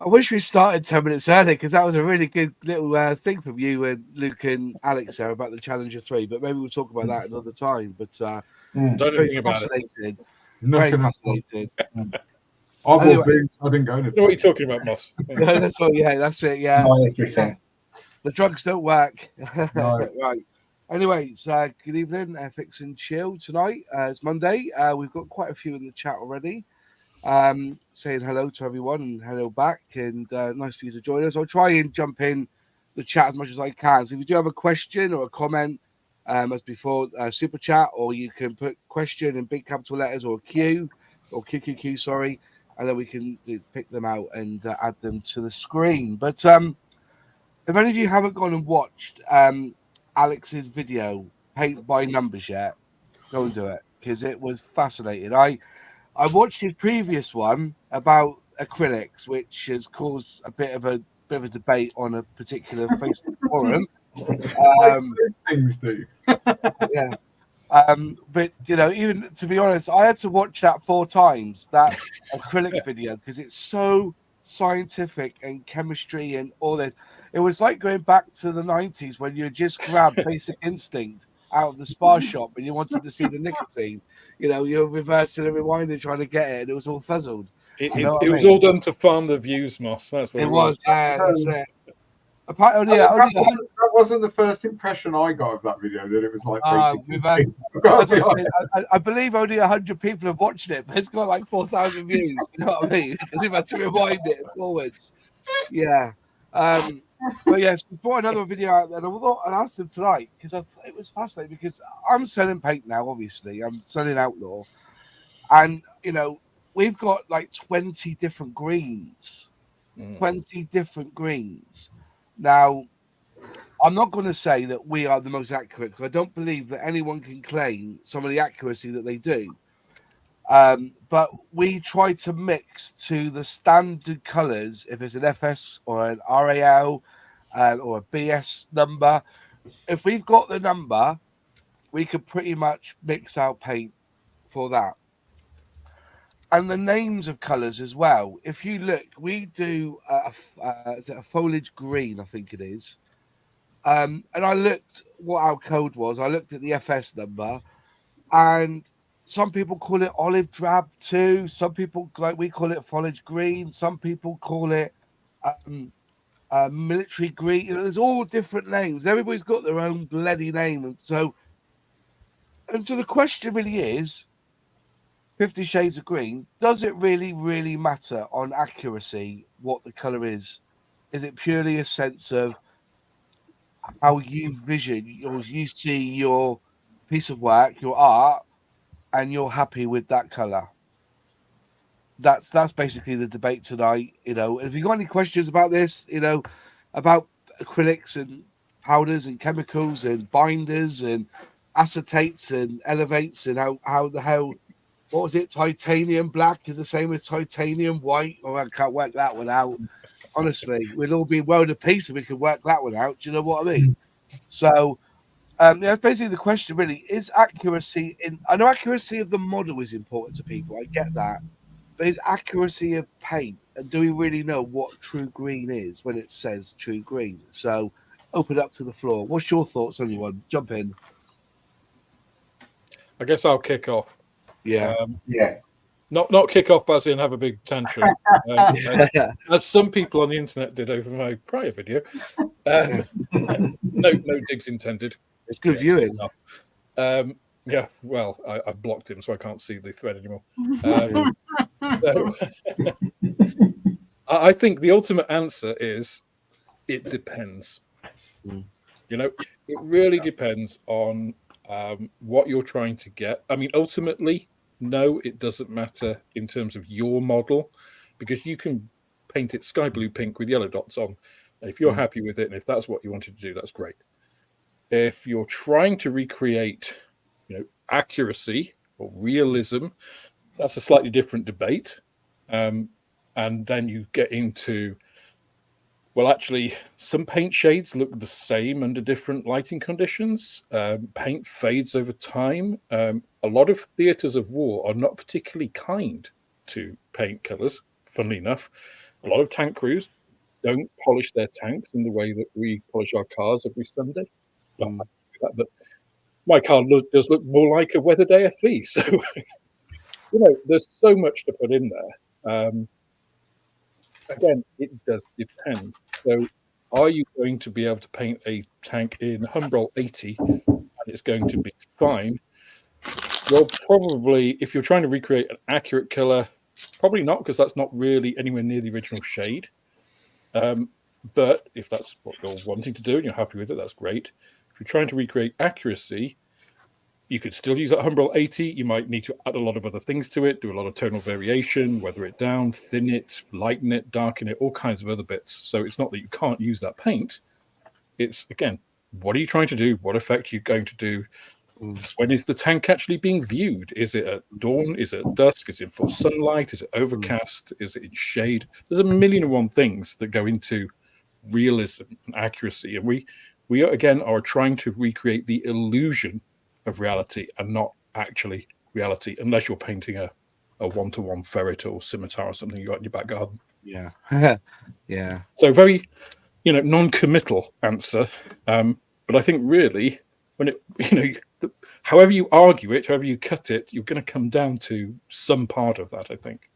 I wish we started 10 minutes early because that was a really good little thing from you and Luke and Alex there about the Challenger 3. But maybe we'll talk about that another time. But Don't know very anything about it. fascinating. Very Nothing. fascinating. I bought Anyway. boots. I didn't go to. I know what you're talking about, Moss. No, that's all. Yeah, that's it. Yeah. Not everything. The drugs don't work. No. Right. Anyways, good evening, Airfix and Chill tonight. It's Monday. We've got quite a few in the chat already. Saying hello to everyone and hello back, and nice for you to join us. I'll try and jump in the chat as much as I can. So if you do have a question or a comment, as before, super chat, or you can put question in big capital letters or Q or QQQ, sorry, and then we can pick them out and add them to the screen. But if any of you haven't gone and watched Alex's video, Paint by Numbers, yet, go and do it because it was fascinating. I watched his previous one about acrylics, which has caused a bit of a debate on a particular Facebook forum. Things do. Yeah. But you know, even to be honest, I had to watch that 4 times, that acrylics video, because it's so scientific and chemistry and all this. It was like going back to the 90s when you just grabbed Basic Instinct out of the spa shop and you wanted to see the nicotine. You know, you're reversing and rewinding trying to get it, and it was all fuzzled. It was all done to farm the views, Moss. That's what It was. Yeah, that's it. Apparently, That wasn't the first impression I got of that video. That it was like I believe only 100 people have watched it, but it's got like 4,000 views. You know what I mean? Because we've had to rewind it forwards. Yeah. But yes, we brought another video out there, and I thought I'd ask him tonight because it was fascinating. Because I'm selling paint now. Obviously, I'm selling Outlaw, and you know we've got like 20 different greens. 20 different greens. Now, I'm not going to say that we are the most accurate because I don't believe that anyone can claim some of the accuracy that they do. But we try to mix to the standard colors, if it's an FS or an RAL or a BS number. If we've got the number, we could pretty much mix our paint for that. And the names of colors as well. If you look, we do is it a foliage green, I think it is. And I looked what our code was. I looked at the FS number, and some people call it olive drab too. Some people, like we call it foliage green. Some people call it military green. You know, there's all different names. Everybody's got their own bloody name. And so the question really is, 50 Shades of Green, does it really, really matter on accuracy what the color is? Is it purely a sense of how you vision or you see your piece of work, your art, and you're happy with that color? That's basically the debate tonight. You know, if you got any questions about this, you know, about acrylics and powders and chemicals and binders and acetates and elevates and how the hell, what was it? Titanium black is the same as titanium white. Oh, I can't work that one out. Honestly, we'd all be world of peace if we could work that one out. Do you know what I mean? So, that's basically the question. Really, is accuracy in? I know accuracy of the model is important to people. I get that, but is accuracy of paint, and do we really know what true green is when it says true green? So, open up to the floor. What's your thoughts, anyone? Jump in. I guess I'll kick off. Yeah. Not kick off as in have a big tantrum, as some people on the internet did over my prior video. No digs intended. It's good viewing. Yeah, well, I've blocked him, so I can't see the thread anymore. I think the ultimate answer is it depends. You know, it really depends on what you're trying to get. I mean, ultimately, no, it doesn't matter in terms of your model, because you can paint it sky blue pink with yellow dots on. If you're happy with it, and if that's what you wanted to do, that's great. If you're trying to recreate, you know, accuracy or realism, that's a slightly different debate. And then you get into, well, actually, some paint shades look the same under different lighting conditions. Paint fades over time. A lot of theatres of war are not particularly kind to paint colours, funnily enough. A lot of tank crews don't polish their tanks in the way that we polish our cars every Sunday. Not I do that, but my car does look more like a weathered AFV. So, there's so much to put in there. Again, it does depend. So, are you going to be able to paint a tank in Humbrol 80 and it's going to be fine? Well, probably, if you're trying to recreate an accurate colour, probably not, because that's not really anywhere near the original shade. But if that's what you're wanting to do and you're happy with it, that's great. If you're trying to recreate accuracy, you could still use that Humbrol 80. You might need to add a lot of other things to it, do a lot of tonal variation, weather it down, thin it, lighten it, darken it, all kinds of other bits. So it's not that you can't use that paint. It's, again, what are you trying to do? What effect are you going to do? When is the tank actually being viewed? Is it at dawn? Is it at dusk? Is it in full sunlight? Is it overcast? Is it in shade? There's a million and one things that go into realism and accuracy. And we again are trying to recreate the illusion of reality and not actually reality, unless you're painting a one-to-one ferret or scimitar or something you got in your back garden. Yeah. Yeah. So very, non-committal answer. But I think really when it, however you argue it, however you cut it, you're going to come down to some part of that, I think.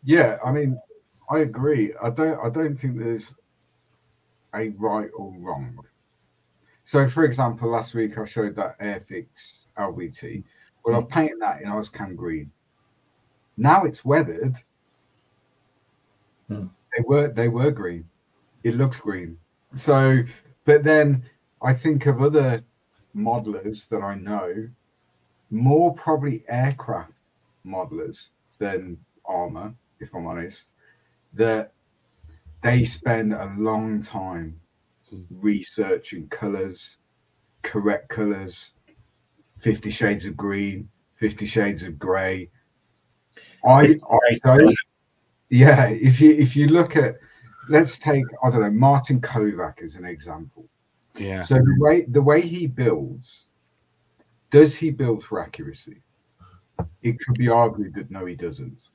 Yeah, I mean, I agree. I don't think there's a right or wrong. So, for example, last week I showed that Airfix LVT. Well, I've painted that in Ozcam green. Now it's weathered. They were green. It looks green. So, but then I think of other modelers that I know, more probably aircraft modelers than armor, if I'm honest, that they spend a long time researching colors, correct colors, 50 shades of green, 50 shades of gray. Yeah, if you look at, let's take, I don't know, Martin Kovac as an example. Yeah. So the way he builds, does he build for accuracy? It could be argued that no, he doesn't.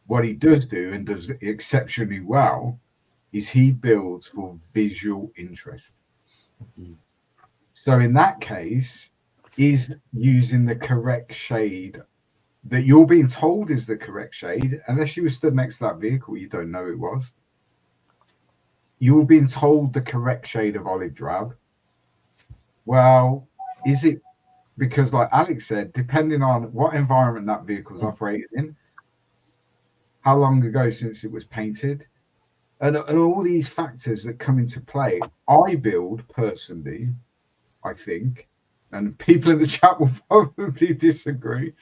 What he does do, and does exceptionally well, is he builds for visual interest. So in that case, is using the correct shade that you're being told is the correct shade, unless you were stood next to that vehicle, you don't know it was. You're being told the correct shade of olive drab. Well, is it because, like Alex said, depending on what environment that vehicle's operated in, how long ago since it was painted, and all these factors that come into play. I build personally, I think, and people in the chat will probably disagree,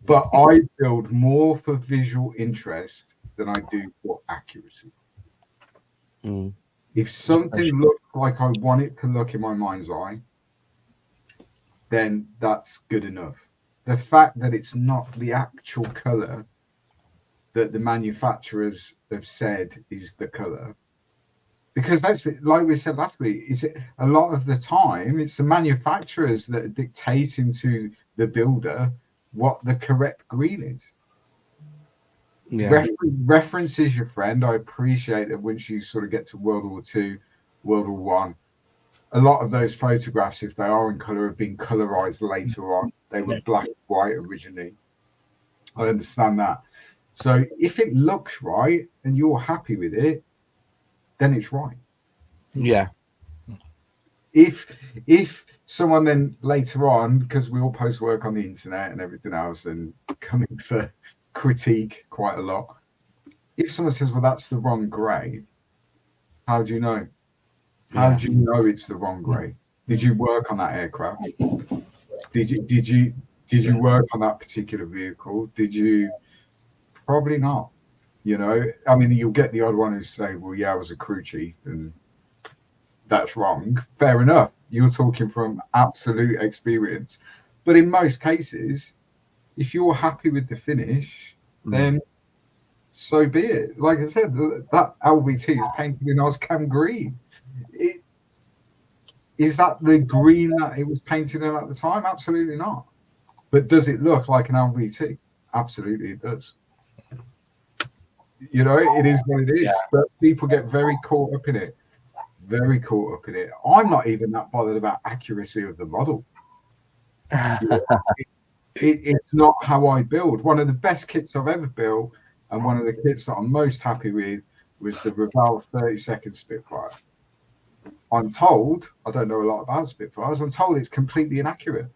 but I build more for visual interest than I do for accuracy. If something looks like I want it to look in my mind's eye, then that's good enough. The fact that it's not the actual color that the manufacturers have said is the color, because that's like we said last week, is it a lot of the time it's the manufacturers that are dictating to the builder what the correct green is. Reference is your friend. I appreciate that once you sort of get to World War II, World War I, a lot of those photographs, if they are in color, have been colorized later on. They were black and white originally. I understand that. So if it looks right and you're happy with it, then it's right. Yeah. If someone then later on, because we all post work on the internet and everything else and coming for critique quite a lot, if someone says, well, that's the wrong grey, how do you know? How do you know it's the wrong grey? Did you work on that aircraft? Did you work on that particular vehicle? Did you? Probably not. I mean, you'll get the odd one who say, well, yeah, I was a crew chief and that's wrong. Fair enough. You're talking from absolute experience. But in most cases, if you're happy with the finish, then so be it. Like I said, that LVT is painted in Ozcam green. Is that the green that it was painted in at the time? Absolutely not. But does it look like an LVT? Absolutely it does. You know, it is what it is. Yeah. But people get very caught up in it. Very caught up in it. I'm not even that bothered about accuracy of the model. It's not how I build. One of the best kits I've ever built, and one of the kits that I'm most happy with, was the Revell 30-second Spitfire. I'm told, I don't know a lot about Spitfires, I'm told it's completely inaccurate.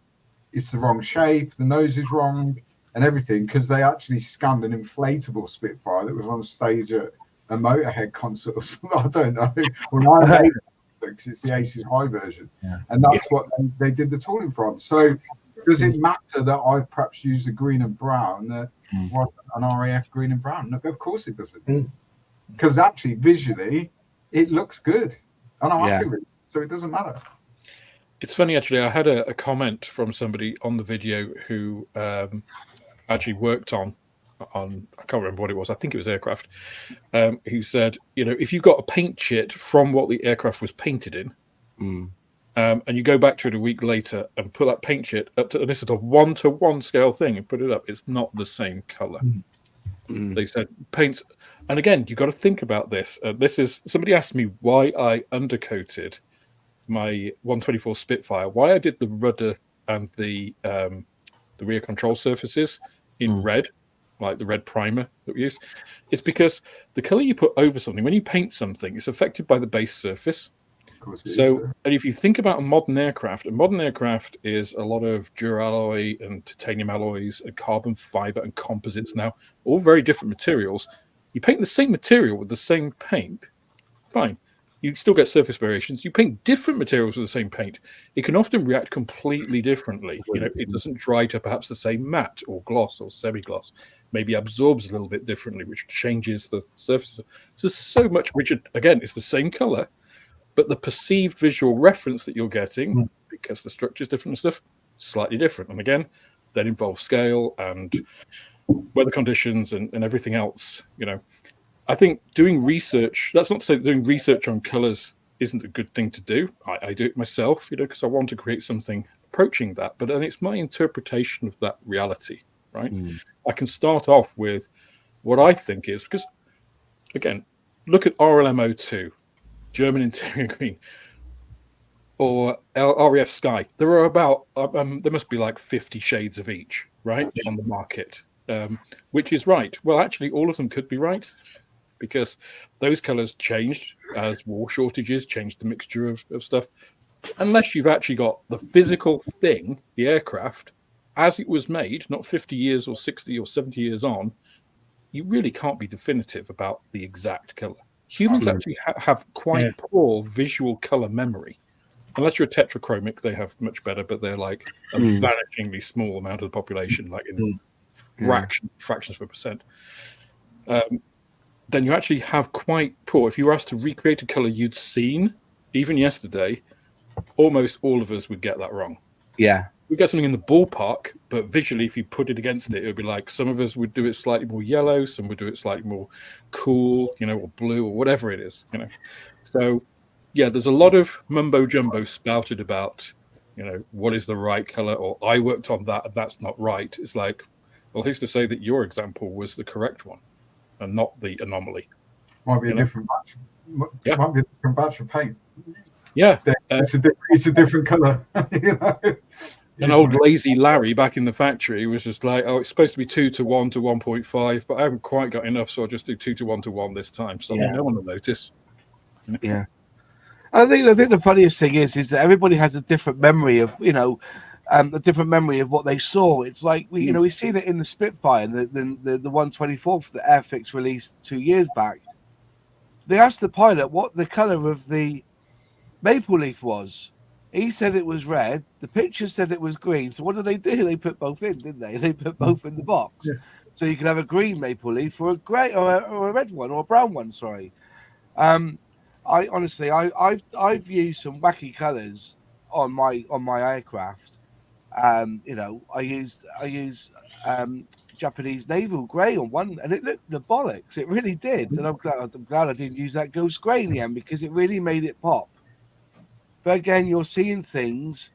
It's the wrong shape, the nose is wrong, and everything, because they actually scanned an inflatable Spitfire that was on stage at a Motorhead concert or something. I don't know. When I made it, because it's the Aces High version, and that's what they did the tooling from. So does it matter that I've perhaps used a green and brown that wasn't an RAF green and brown? No, of course it doesn't. Because actually, visually, it looks good. And I'm happy with it. So it doesn't matter. It's funny, actually. I had a comment from somebody on the video who actually worked on, I can't remember what it was. I think it was aircraft. Who said, you know, if you got a paint chit from what the aircraft was painted in, and you go back to it a week later and put that paint chit up to, and this is a 1-to-1 scale thing, and put it up, it's not the same color. They said paints, and again, you've got to think about this. This is, somebody asked me why I undercoated my 124 Spitfire, why I did the rudder and the rear control surfaces in red, like the red primer that we used. It's because the color you put over something, when you paint something, it's affected by the base surface. So, and if you think about a modern aircraft is a lot of duralloy and titanium alloys and carbon fiber and composites now, all very different materials. You paint the same material with the same paint, fine. You still get surface variations. You paint different materials with the same paint, it can often react completely differently. You know, it doesn't dry to perhaps the same matte or gloss or semi-gloss. Maybe absorbs a little bit differently, which changes the surface. So there's so much, which again, it's the same color, but the perceived visual reference that you're getting, because the structure is different and stuff, slightly different. And again, that involves scale and weather conditions and everything else. You know, I think doing research, that's not to say that doing research on colors isn't a good thing to do. I do it myself, you know, because I want to create something approaching that. But then it's my interpretation of that reality, right? I can start off with what I think is, because again, look at RLM02. German interior green, or RAF Sky. There are about there must be like 50 shades of each, right, on the market, which is right. Well, actually, all of them could be right, because those colors changed as war shortages changed the mixture of stuff. Unless you've actually got the physical thing, the aircraft, as it was made, not 50 years or 60 or 70 years on, you really can't be definitive about the exact color. Humans actually have quite poor visual color memory. Unless you're tetrachromic, they have much better, but they're like a vanishingly small amount of the population, like in fractions of a percent. Then you actually have quite poor. If you were asked to recreate a color you'd seen, even yesterday, almost all of us would get that wrong. Yeah. We get something in the ballpark, but visually, if you put it against it, it would be like some of us would do it slightly more yellow, some would do it slightly more cool, you know, or blue, or whatever it is, you know. So, yeah, there's a lot of mumbo jumbo spouted about, you know, what is the right color, or I worked on that and that's not right. It's like, well, who's to say that your example was the correct one and not the anomaly? Might be a different batch. Might be a different batch of paint. Yeah, it's a different color. You know? An old lazy Larry back in the factory was just like, oh, it's supposed to be 2-to-1 to 1.5, but I haven't quite got enough, so I'll just do 2-to-1 to 1 this time. So no one will notice. Yeah. I think the funniest thing is that everybody has a different memory of, you know, a different memory of what they saw. It's like we see that in the Spitfire, the 124 for the Airfix released 2 years back. They asked the pilot what the color of the maple leaf was. He said it was red. The picture said it was green. So what did? They put both in, didn't they? They put both in the box. So you can have a green maple leaf or a grey or a red one or a brown one. Sorry. I honestly, I've used some wacky colours on my aircraft. You know, I use Japanese naval grey on one, and it looked the bollocks. It really did, and I'm glad I didn't use that ghost grey in the end, because it really made it pop. But again, you're seeing things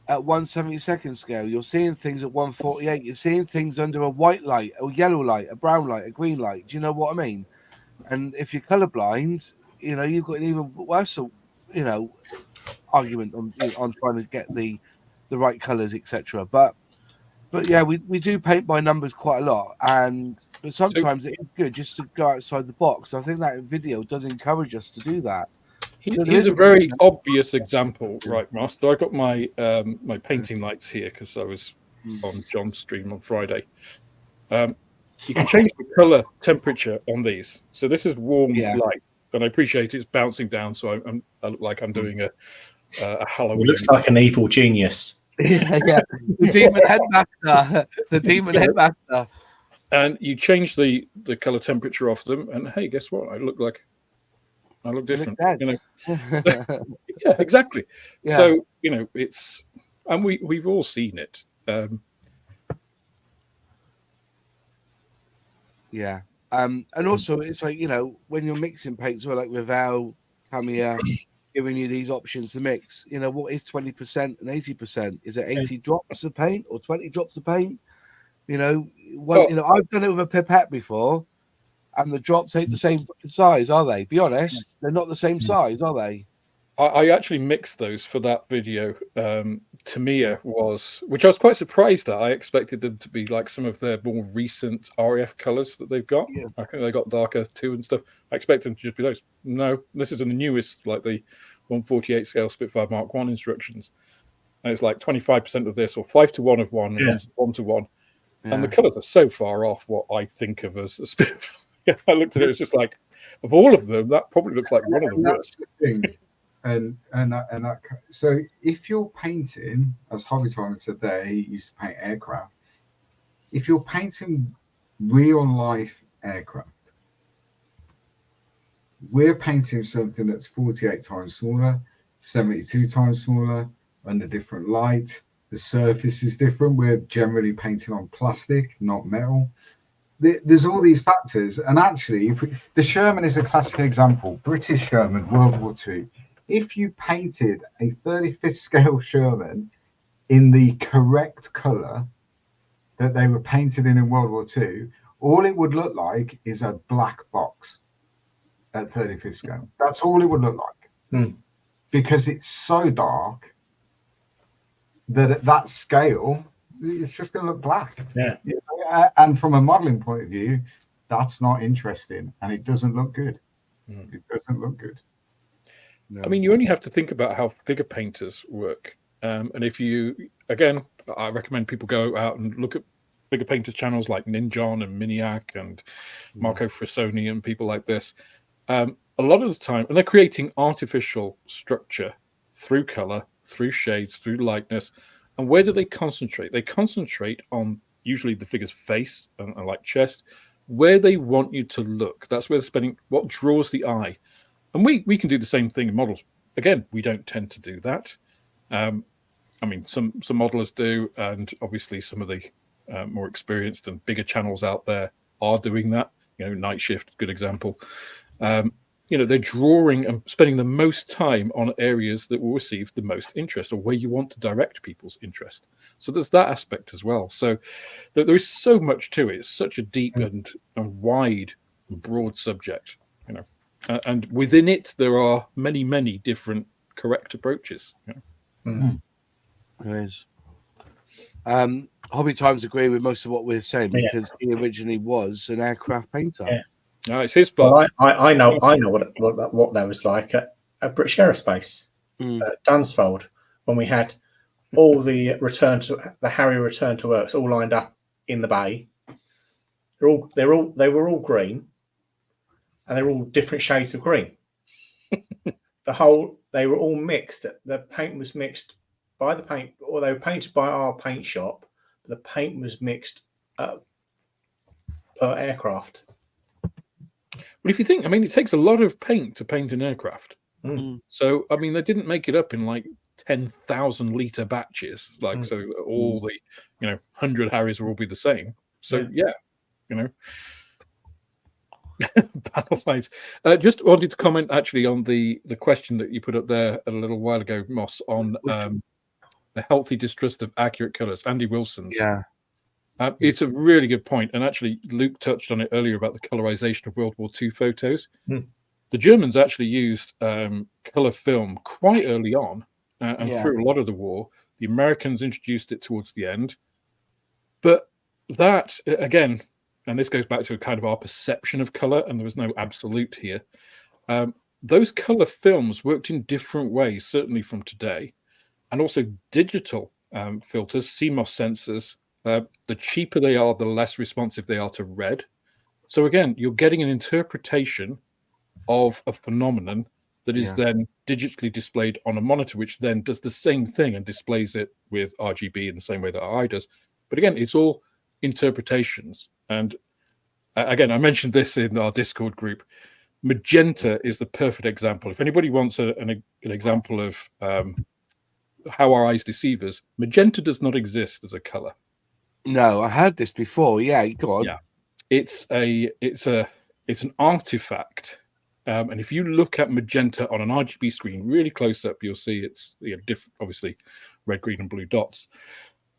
at 1/72 scale. You're seeing things at 148. You're seeing things under a white light, a yellow light, a brown light, a green light. Do you know what I mean? And if you're colorblind, you've got an even worse, argument on trying to get the right colors, etc. But yeah, we do paint by numbers quite a lot, but sometimes it is good just to go outside the box. I think that video does encourage us to do that. Here's a very obvious example, right, Ross? So I got my my painting lights here because I was on John's stream on Friday. You can change the color temperature on these. So this is warm light, and I appreciate it's bouncing down. So I look like I'm doing a Halloween. It looks like an evil genius. Yeah. The demon headmaster. The demon headmaster. And you change the color temperature of them, and hey, guess what? I look different. Yeah, exactly. Yeah. So it's, and we've all seen it. Yeah. And also it's like, when you're mixing paints, like Revell, Tamiya, giving you these options to mix, what is 20% and 80%? Is it 80 drops of paint or 20 drops of paint? I've done it with a pipette before, and the drops ain't the same size, are they? Be honest, they're not the same size, are they? I actually mixed those for that video. Tamiya was, which I was quite surprised at. I expected them to be like some of their more recent REF colors that they've got. Yeah. I think they got Dark Earth 2 and stuff. I expected them to just be those. No, this is the newest, like the 1/48 scale Spitfire Mark 1 instructions. And it's like 25% of this, or 5-to-1 of one, and 1-to-1. Yeah. And the colors are so far off what I think of as a Spitfire. I looked at it, it's just like, of all of them, that probably looks like one of the worst. So if you're painting, as Hobby Time said there, he used to paint aircraft. If you're painting real life aircraft, we're painting something that's 48 times smaller, 72 times smaller, under different light. The surface is different. We're generally painting on plastic, not metal. There's all these factors, and actually, the Sherman is a classic example. British Sherman, World War II. If you painted a 35th scale Sherman in the correct color that they were painted in World War II, all it would look like is a black box at 35th scale. That's all it would look like, because it's so dark that at that scale, it's just going to look black. Yeah. And from a modeling point of view, that's not interesting, and it doesn't look good. It doesn't look good. No. I mean, you only have to think about how figure painters work. And if you, again, I recommend people go out and look at figure painters channels like Ninjon and Miniac and Marco Frissoni and people like this. A lot of the time, and they're creating artificial structure through color, through shades, through lightness. And where do they concentrate? They concentrate on usually the figure's face and like chest, where they want you to look. That's where they're spending, what draws the eye. And we can do the same thing in models. Again, we don't tend to do that. I mean, some modelers do, and obviously some of the more experienced and bigger channels out there are doing that. Night Shift, good example. They're drawing and spending the most time on areas that will receive the most interest, or where you want to direct people's interest. So there's that aspect as well. So there is so much to it. It's such a deep and wide, and broad subject, and within it there are many, many different correct approaches. There is. Hobby Times agree with most of what we're saying, because he originally was an aircraft painter. Yeah. No, it's his spot. Well, I know what that was like at British Aerospace, at Dunsfold, when we had all the Harrier return to works all lined up in the bay. They were all green, and they were all different shades of green. They were all mixed. The paint was mixed by the paint, or they were painted by our paint shop. But the paint was mixed per aircraft. But if you think, I mean, it takes a lot of paint to paint an aircraft. So, I mean, they didn't make it up in like 10,000 litre batches. So all the, 100 Harriers will all be the same. So, panel lights. Just wanted to comment actually on the question that you put up there a little while ago, Moss, on a healthy distrust of accurate colors. Andy Wilson's. Yeah. It's a really good point. And actually, Luke touched on it earlier about the colorization of World War II photos. The Germans actually used color film quite early on and through a lot of the war. The Americans introduced it towards the end. But that, again, and this goes back to kind of our perception of color, and there was no absolute here. Those color films worked in different ways, certainly from today. And also digital filters, CMOS sensors, the cheaper they are, the less responsive they are to red. So again, you're getting an interpretation of a phenomenon that is then digitally displayed on a monitor, which then does the same thing and displays it with RGB in the same way that our eye does. But again, it's all interpretations. And again, I mentioned this in our Discord group. Magenta is the perfect example. If anybody wants an example of how our eyes deceive us, magenta does not exist as a color. No, I heard this before. Yeah, go on. Yeah, it's an artifact. And if you look at magenta on an RGB screen really close up, you'll see it's different, obviously red, green, and blue dots.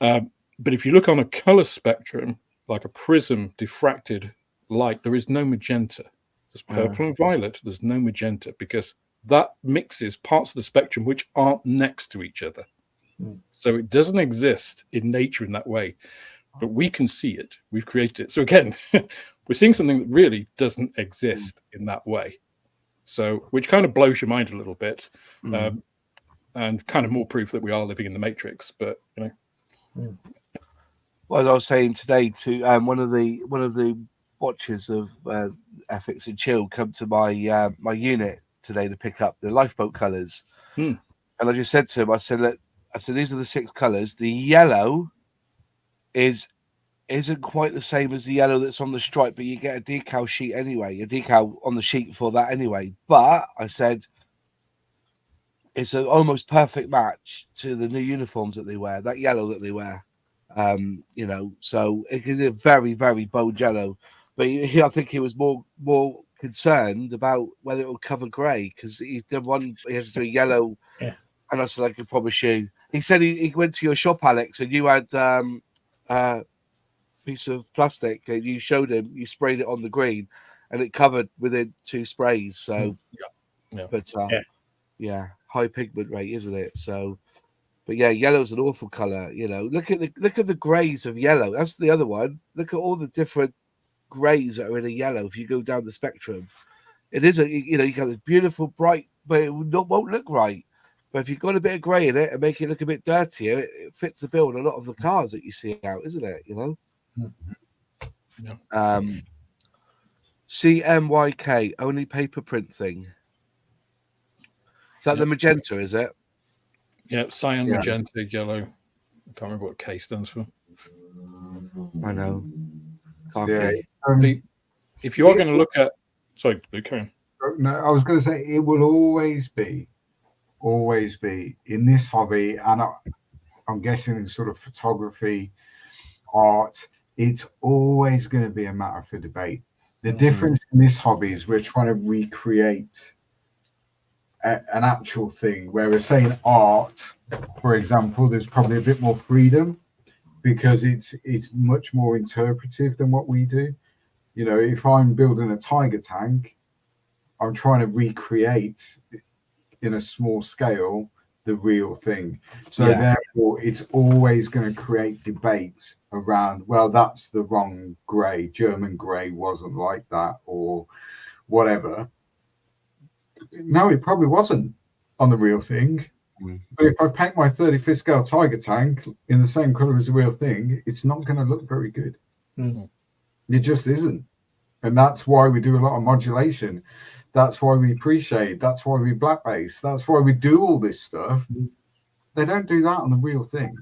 But if you look on a color spectrum, like a prism diffracted light, there is no magenta. There's purple and violet. There's no magenta because that mixes parts of the spectrum which aren't next to each other. So it doesn't exist in nature in that way, but we can see it. We've created it. So again, we're seeing something that really doesn't exist in that way. So, which kind of blows your mind a little bit, and kind of more proof that we are living in the Matrix. But Well, I was saying today to one of the watchers of Airfix Chill come to my my unit today to pick up the lifeboat colours, and I just said to him, I said, these are the 6 colours. The yellow isn't quite the same as the yellow that's on the stripe, but you get a decal sheet anyway, a decal on the sheet for that anyway. But I said it's an almost perfect match to the new uniforms that they wear, that yellow that they wear. So it is a very, very bold yellow. But I think he was more concerned about whether it would cover grey, because he has to do a yellow. Yeah. And I said, I can promise you. He said he went to your shop, Alex, and you had piece of plastic and you showed him, you sprayed it on the green and it covered within 2 sprays. So high pigment rate, isn't it? So but yeah, yellow's an awful color. Look at the grays of yellow. That's the other one. Look at all the different grays that are in a yellow. If you go down the spectrum, it is you got this beautiful bright, but it won't look right. But if you've got a bit of grey in it and make it look a bit dirtier, it fits the bill in a lot of the cars that you see out, isn't it? CMYK, only paper print thing. Is that the magenta, is it? Yeah, cyan, magenta, yellow. I can't remember what K stands for. I know. If you are going to look at... Sorry, Luke, carry on. No, I was going to say, it will always be in this hobby, and I'm guessing in sort of photography, art, it's always going to be a matter for debate. The difference in this hobby is we're trying to recreate an actual thing, whereas saying art, for example, there's probably a bit more freedom because it's much more interpretive than what we do. If I'm building a tiger tank, I'm trying to recreate in a small scale the real thing. So therefore it's always going to create debate around, well, that's the wrong grey, German grey wasn't like that, or whatever. No, it probably wasn't on the real thing. But if I paint my 35th scale tiger tank in the same colour as the real thing, it's not going to look very good. It just isn't. And that's why we do a lot of modulation. That's why we appreciate. That's why we blackface. That's why we do all this stuff. They don't do that on the real thing.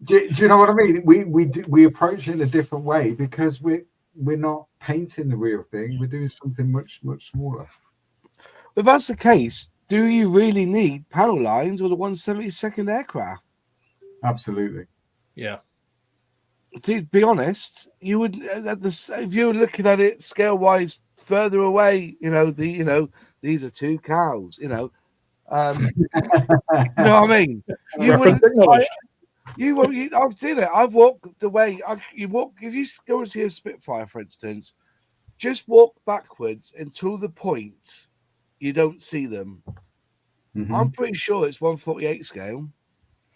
Do you know what I mean? We approach it in a different way because we're not painting the real thing. We're doing something much, much smaller. If that's the case, do you really need panel lines or the 172nd aircraft? Absolutely. Yeah. To be honest, you would if you're looking at it scale wise further away. These are 2 cows. You know what I mean? You Reference wouldn't. acknowledged. You won't. I've seen it. I've walked the way. You walk. If you go and see a Spitfire, for instance, just walk backwards until the point you don't see them. Mhm. I'm pretty sure it's 148 scale.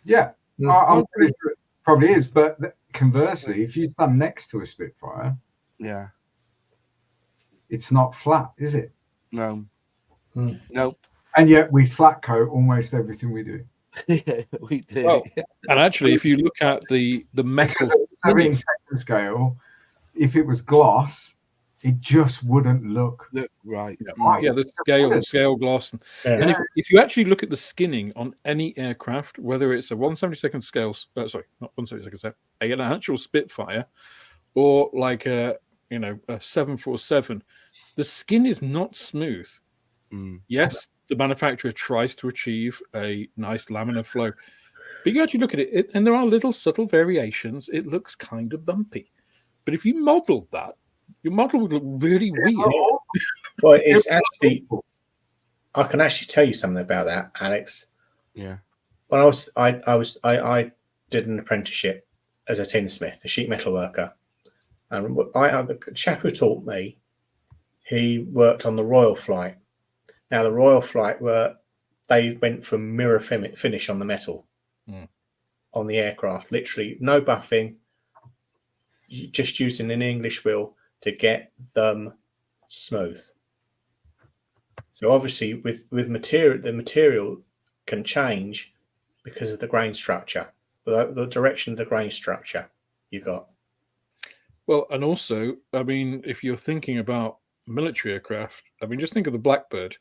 Yeah, I'm pretty sure it probably is. But conversely, if you stand next to a Spitfire, Yeah. it's not flat, is it? No. Mm. Nope. And yet we flat coat almost everything we do. Yeah, we do. Well, and actually, if you look at the metal, Because at 70-second scale, if it was gloss, it just wouldn't look Look right. yeah, the scale gloss, and if you actually look at the skinning on any aircraft, whether it's a 1/72nd scale, sorry, not 1/72nd scale, an actual Spitfire, or like a 747, the skin is not smooth. Yes, the manufacturer tries to achieve a nice laminar flow, but you actually look at it, and there are little subtle variations. It looks kind of bumpy, but if you modeled that, your model would look really weird. Well, it's actually, I can actually tell you something about that, Alex. Yeah. When I did an apprenticeship as a tinsmith, a sheet metal worker, and the chap who taught me, he worked on the Royal Flight. Now the Royal Flight they went for mirror finish on the metal on the aircraft, literally no buffing, just using an English wheel to get them smooth. So obviously with material, the material can change because of the grain structure, the direction of the grain structure you got. Well, and also, I mean, if you're thinking about military aircraft, I mean, just think of the Blackbird.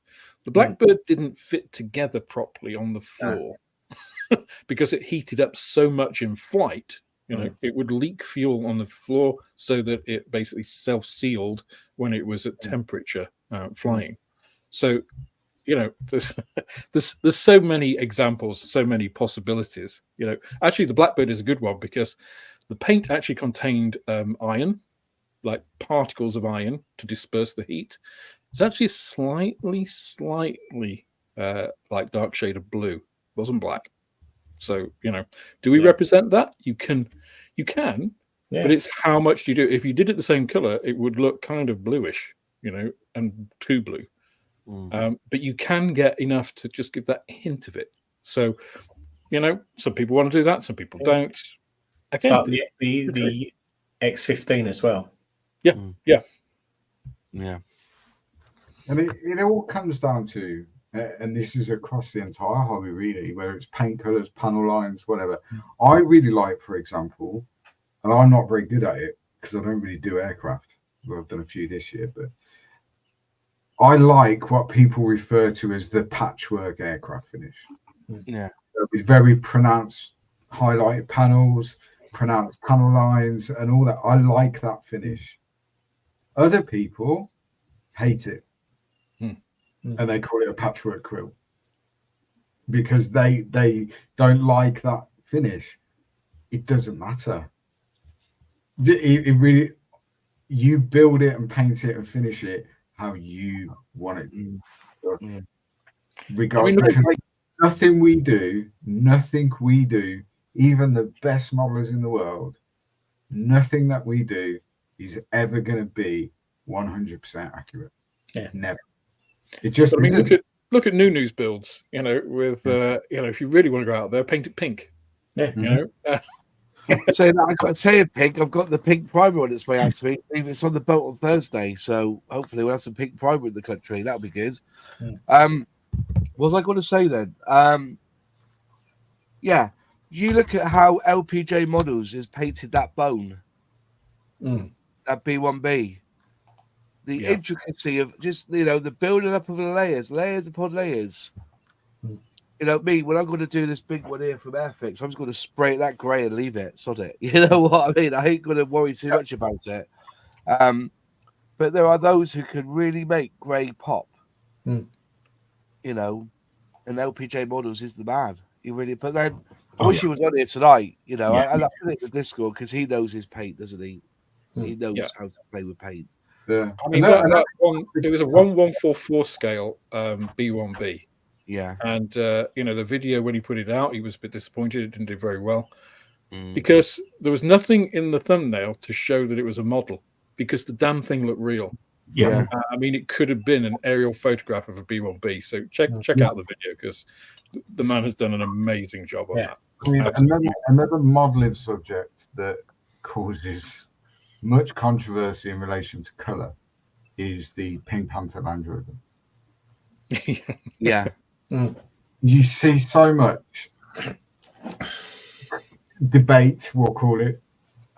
The Blackbird didn't fit together properly on the floor because it heated up so much in flight. It would leak fuel on the floor so that it basically self-sealed when it was at temperature flying. So, there's so many examples, so many possibilities. Actually, the Blackbird is a good one because the paint actually contained iron, like particles of iron to disperse the heat. It's actually slightly like dark shade of blue. It wasn't black. So, do we represent that? You can, but it's how much do you do. If you did it the same color, it would look kind of bluish, and too blue. But you can get enough to just give that hint of it. So, some people want to do that, some people don't. Again, like the X15 as well. Yeah. And it all comes down to, and this is across the entire hobby really, whether it's paint colors, panel lines, whatever. I really like, for example, and I'm not very good at it because I don't really do aircraft. Well, I've done a few this year, but I like what people refer to as the patchwork aircraft finish. Yeah. With very pronounced highlighted panels, pronounced panel lines, and all that. I like that finish. Other people hate it, and they call it a patchwork quilt because they don't like that finish. It doesn't matter. It really, you build it and paint it and finish it how you want it. Regardless, nothing we do, even the best modelers in the world, nothing that we do is ever going to be 100% accurate. Never. It just. I mean, look at Nunu's builds. With if you really want to go out there, paint it pink. Saying that, I can't say pink. I've got the pink primer on its way out to me. It's on the boat on Thursday, so hopefully we'll have some pink primer in the country. That'll be good. What was I going to say then? You look at how LPJ Models is painted that bone, that B1B. The intricacy of just the building up of the layers upon layers. Me, when I'm going to do this big one here from Airfix, I'm just going to spray that grey and leave it, sod it. You know what I mean? I ain't going to worry too much about it. But there are those who can really make grey pop. And LPJ Models is the man. But then I wish he was on here tonight. I love it with Discord because he knows his paint, doesn't he? He knows how to play with paint. I mean, it was a 1144 scale B1B. Yeah. And the video when he put it out, he was a bit disappointed. It didn't do very well because there was nothing in the thumbnail to show that it was a model, because the damn thing looked real. Yeah. I mean, it could have been an aerial photograph of a B1B. So check out the video, because the man has done an amazing job on that. I mean, another modeling subject that causes much controversy in relation to color is the Pink Panther Land Rover. Yeah. You see so much debate, we'll call it,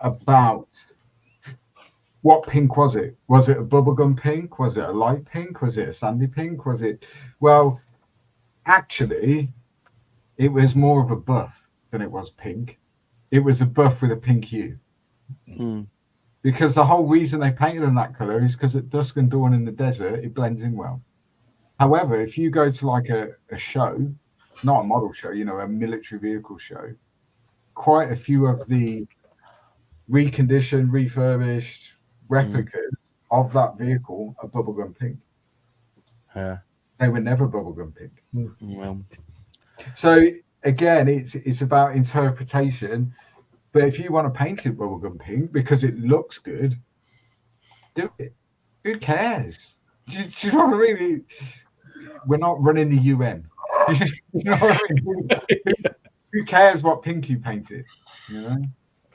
about what pink was it? Was it a bubblegum pink? Was it a light pink? Was it a sandy pink? Was it... Well, actually, it was more of a buff than it was pink. It was a buff with a pink hue. Because the whole reason they painted in that color is because at dusk and dawn in the desert, it blends in well. However, if you go to like a show, not a model show, a military vehicle show, quite a few of the reconditioned, refurbished replicas of that vehicle are bubblegum pink. Yeah. They were never bubblegum pink. Well. So again, it's about interpretation. But if you want to paint it bubblegum pink because it looks good, do it. Who cares? Do you know what I mean? We're not running the UN. You know what I mean? Who cares what pink you paint it?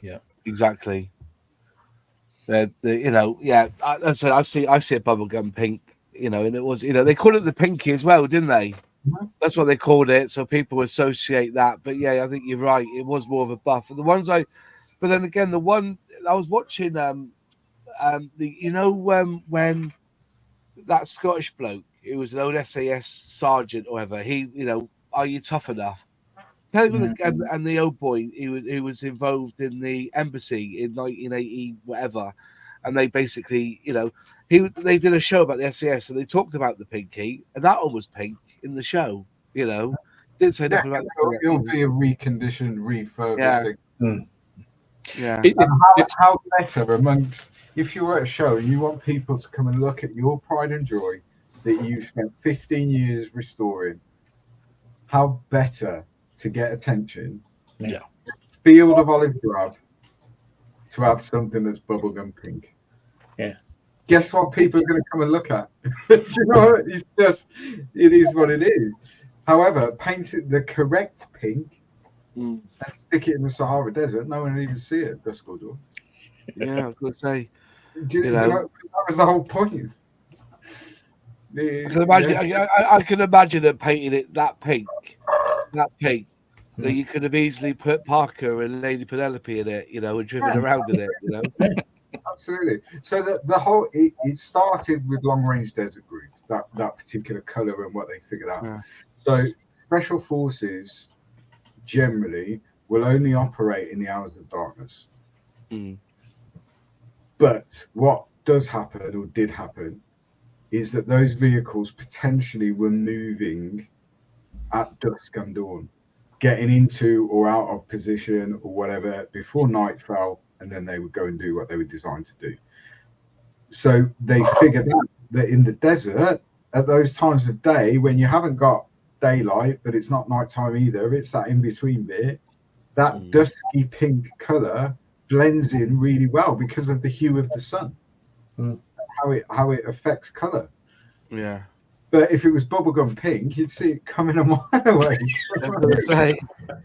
Yeah, exactly. I see a bubblegum pink, and it was, they called it the pinky as well, didn't they? That's what they called it, so people associate that. But yeah, I think you're right. It was more of a buff. And but then again, the one I was watching, when that Scottish bloke, who was an old SAS sergeant or whatever, he, are you tough enough? And the old boy, he was involved in the embassy in 1980, whatever, and they basically, they did a show about the SAS and they talked about the pinky, and that one was pink in the show. Didn't say nothing about that. It'll be a reconditioned, refurbished. Yeah. How better amongst, if you were at a show and you want people to come and look at your pride and joy that you spent 15 years restoring, how better to get attention, field of olive drab, to have something that's bubblegum pink. Yeah. Guess what people are going to come and look at? It is what it is. However, paint it the correct pink and stick it in the Sahara Desert, no one will even see it at dusk or dawn. Yeah, I was going to say. That was the whole point. I can imagine it painting it that pink. That you could have easily put Parker and Lady Penelope in it, and driven around in it, Absolutely. So the whole it started with Long Range Desert Group, that particular color and what they figured out. Yeah. So special forces generally will only operate in the hours of darkness. But what does happen, or did happen, is that those vehicles potentially were moving at dusk and dawn, getting into or out of position or whatever before night fell, and then they would go and do what they were designed to do. So they figured out that in the desert, at those times of day when you haven't got daylight, but it's not nighttime either, it's that in-between bit, that dusky pink colour blends in really well because of the hue of the sun, how it affects colour. Yeah. But if it was bubblegum pink, you'd see it coming a mile away.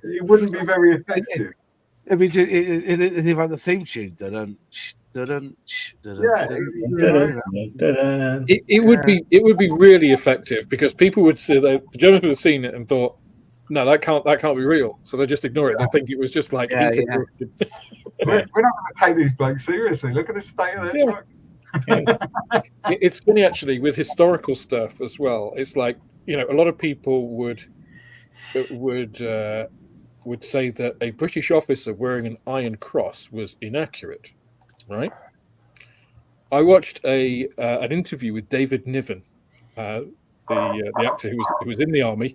It wouldn't be very effective. I mean, it had the theme tune. It would be really effective, because people would see, the Germans would have seen it and thought, no, that can't be real. So they just ignore it. They think it was just like we're not going to take these blokes seriously. Look at the state of their truck. It's funny actually with historical stuff as well. It's like, a lot of people would say that a British officer wearing an Iron Cross was inaccurate, right? I watched an interview with David Niven, the actor who was in the army,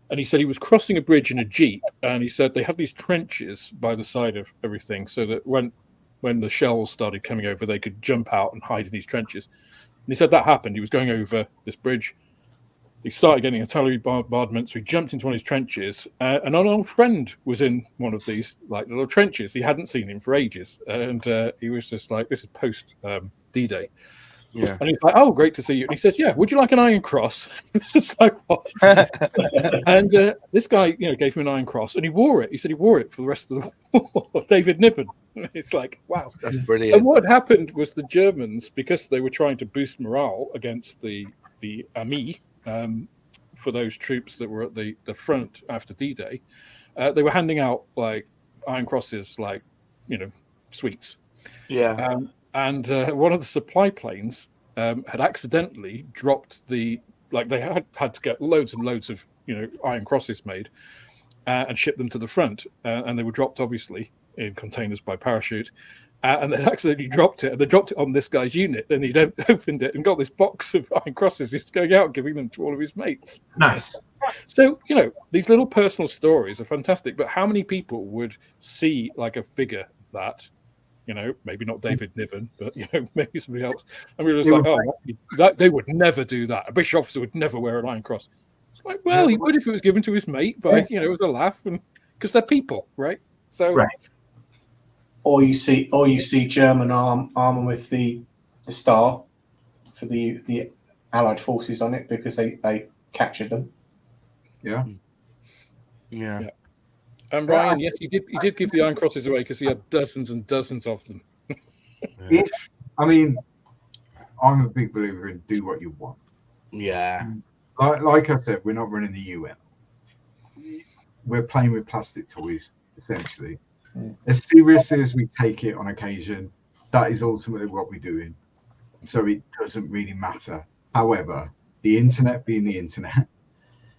and he said he was crossing a bridge in a jeep, and he said they had these trenches by the side of everything, so that when the shells started coming over, they could jump out and hide in these trenches. And he said that happened. He was going over this bridge, he started getting artillery bombardment, so he jumped into one of his trenches, and an old friend was in one of these like little trenches. He hadn't seen him for ages, and he was just like, "This is post D-Day." Yeah. And he's like, "Oh, great to see you." And he says, "Yeah, would you like an iron cross?" It's just like, what? And this guy, gave him an iron cross, and he wore it. He said he wore it for the rest of the war. David Niven. It's like, wow, That's brilliant. And what happened was the Germans, because they were trying to boost morale against the Army, for those troops that were at the front after D-Day, they were handing out like iron crosses, like sweets. Yeah. And one of the supply planes had accidentally dropped they had to get loads and loads of iron crosses made and ship them to the front, and they were dropped obviously in containers by parachute, and they accidentally dropped it, and they dropped it on this guy's unit, and he'd opened it and got this box of iron crosses. He was going out giving them to all of his mates. Nice. So these little personal stories are fantastic, but how many people would see like a figure of that? Maybe not David Niven, but maybe somebody else. And we were just like, oh, they would never do that. A British officer would never wear an iron cross. It's like, well, he would if it was given to his mate, but it was a laugh, and because they're people, right? So, right. Or you see German armor with the star for the Allied forces on it because they captured them. Yeah. And Ryan, yes, he did give the iron crosses away because he had dozens and dozens of them. I'm a big believer in do what you want. Yeah. Like I said, we're not running the UN. We're playing with plastic toys, essentially. As seriously as we take it on occasion, that is ultimately what we're doing. So it doesn't really matter. However, the internet being the internet,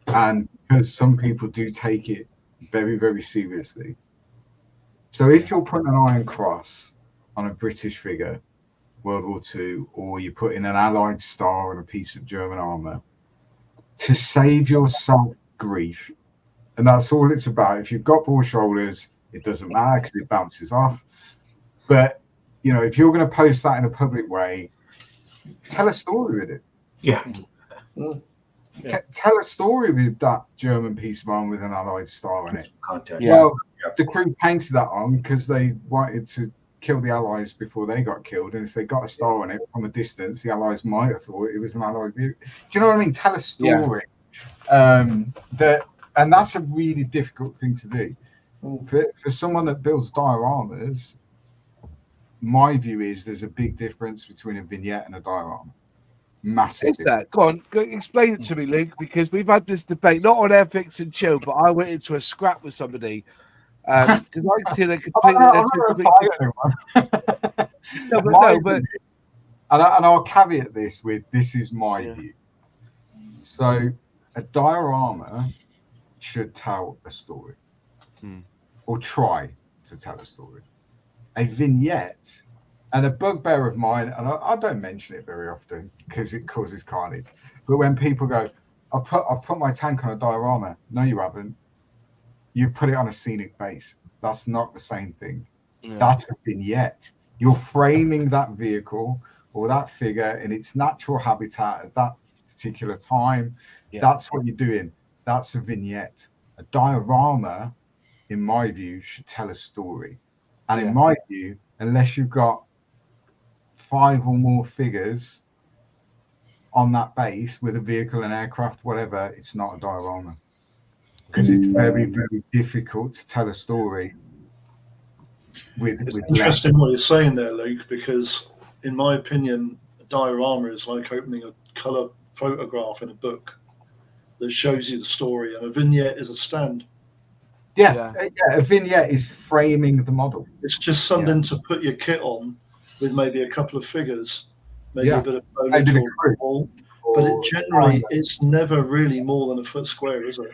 and because some people do take it very, very seriously. So if you're putting an iron cross on a British figure, World War II, or you're putting an Allied star on a piece of German armour, to save yourself grief, and that's all it's about. If you've got broad shoulders, it doesn't matter because it bounces off. But, if you're going to post that in a public way, tell a story with it. Yeah. Tell a story with that German piece of armor with an Allied star on it. Contact. Yeah. Well, the crew painted that on because they wanted to kill the Allies before they got killed, and if they got a star on it from a distance, the Allies might have thought it was an Allied view. Do you know what I mean? Tell a story. And that's a really difficult thing to do. For someone that builds dioramas, my view is there's a big difference between a vignette and a diorama. Massive. Is that? Go on, explain it to me, Luke, because we've had this debate, not on Airfix and Chill, but I went into a scrap with somebody because I see a completely. And I'll caveat this with this is my view. So a diorama should tell a story, or try to tell a story. A vignette. And a bugbear of mine, and I don't mention it very often because it causes carnage, but when people go, I've put my tank on a diorama. No, you haven't. You put it on a scenic base. That's not the same thing. Yeah. That's a vignette. You're framing that vehicle or that figure in its natural habitat at that particular time. Yeah. That's what you're doing. That's a vignette. A diorama, in my view, should tell a story. And in my view, unless you've got 5 or more figures on that base with a vehicle, an aircraft, whatever, it's not a diorama because it's very, very difficult to tell a story. It's interesting what you're saying there, Luke, because in my opinion, a diorama is like opening a colour photograph in a book that shows you the story, and a vignette is a stand. Yeah, a vignette is framing the model. It's just something to put your kit on with maybe a couple of figures, maybe a bit of foliage or wall, but it generally it's never really more than a foot square, is it?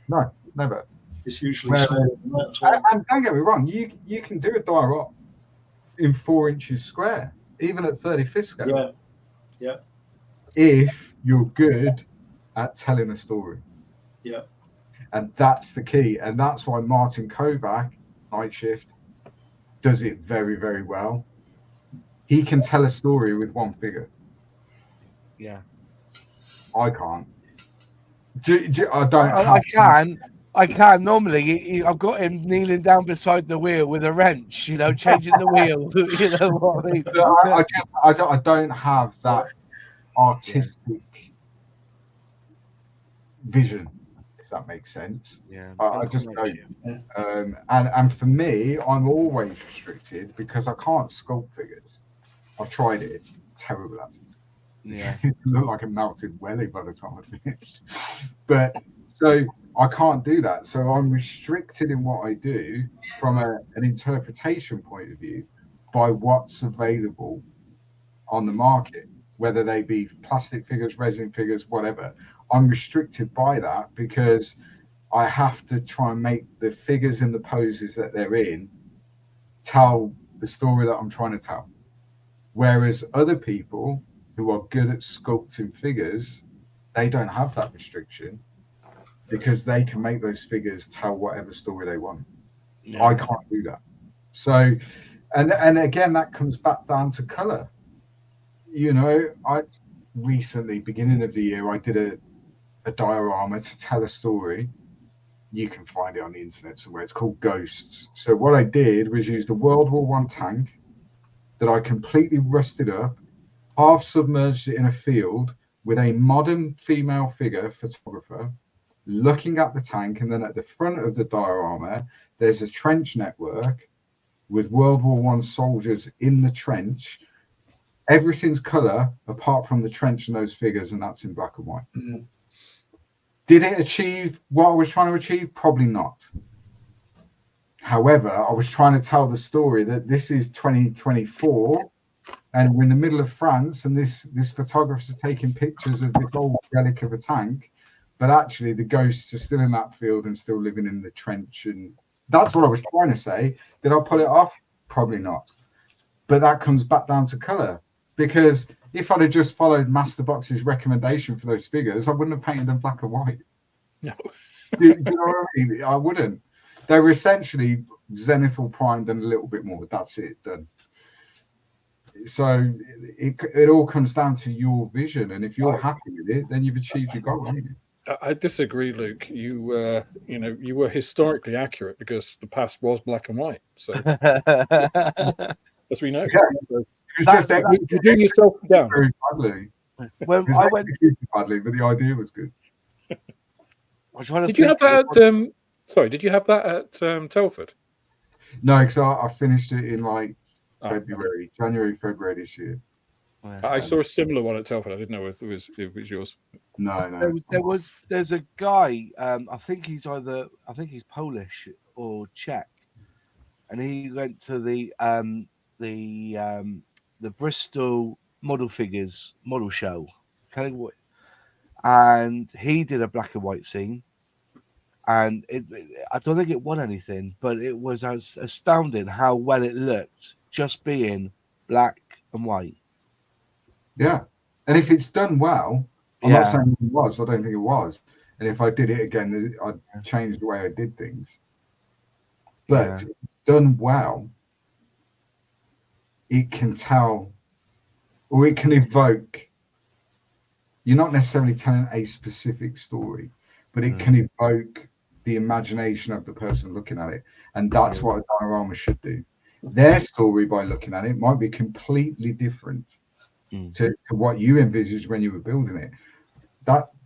No, never. It's usually smaller than that as well. And don't get me wrong, you can do a diorama in 4 inches square, even at 35th scale. Yeah. If you're good at telling a story. Yeah. And that's the key. And that's why Martin Kovac, Night Shift, does it very, very well. He can tell a story with one figure. Yeah. I can't. I can normally. I've got him kneeling down beside the wheel with a wrench, changing the wheel. You know what I mean? I don't have that artistic vision, if that makes sense. Yeah, I just don't. And for me, I'm always restricted because I can't sculpt figures. I've tried it; it's terrible at it. Yeah, It looked like a melted welly by the time I finished. But so I can't do that. So I'm restricted in what I do from an interpretation point of view by what's available on the market, whether they be plastic figures, resin figures, whatever. I'm restricted by that because I have to try and make the figures and the poses that they're in tell the story that I'm trying to tell. Whereas other people who are good at sculpting figures, they don't have that restriction because they can make those figures tell whatever story they want. Yeah. I can't do that. So, and again, that comes back down to color. I recently, beginning of the year, I did a diorama to tell a story. You can find it on the internet somewhere. It's called Ghosts. So what I did was use the World War I tank that I completely rusted up, half submerged it in a field with a modern female figure photographer looking at the tank, and then at the front of the diorama there's a trench network with World War I soldiers in the trench. Everything's color apart from the trench and those figures, and that's in black and white. Mm-hmm. Did it achieve what I was trying to achieve? Probably not. However, I was trying to tell the story that this is 2024 and we're in the middle of France, and this photographer is taking pictures of this old relic of a tank, but actually the ghosts are still in that field and still living in the trench. And that's what I was trying to say. Did I pull it off? Probably not. But that comes back down to color, because if I'd have just followed Masterbox's recommendation for those figures, I wouldn't have painted them black and white. No. do you know what I mean? I wouldn't. They were essentially zenithal primed and a little bit more. That's it, done. So it all comes down to your vision, and if you're happy with it, then you've achieved your goal, haven't you? I disagree, Luke. You were historically accurate because the past was black and white. So as we know, you're doing yourself down. Very badly. When I went badly, but the idea was good. Did you have that? Sorry, did you have that at Telford? No, because I finished it in January, February this year. I saw a similar one at Telford. I didn't know if it was yours. No. There's a guy. I think he's Polish or Czech, and he went to the Bristol model show, and he did a black and white scene. And I don't think it won anything, but it was astounding how well it looked, just being black and white. Yeah, and if it's done well, I'm not saying it was. I don't think it was. And if I did it again, I'd change the way I did things. But if it's done well, it can tell, or it can evoke. You're not necessarily telling a specific story, but it can evoke the imagination of the person looking at it, and that's what a diorama should do. Their story, by looking at it, might be completely different to what you envisaged when you were building it.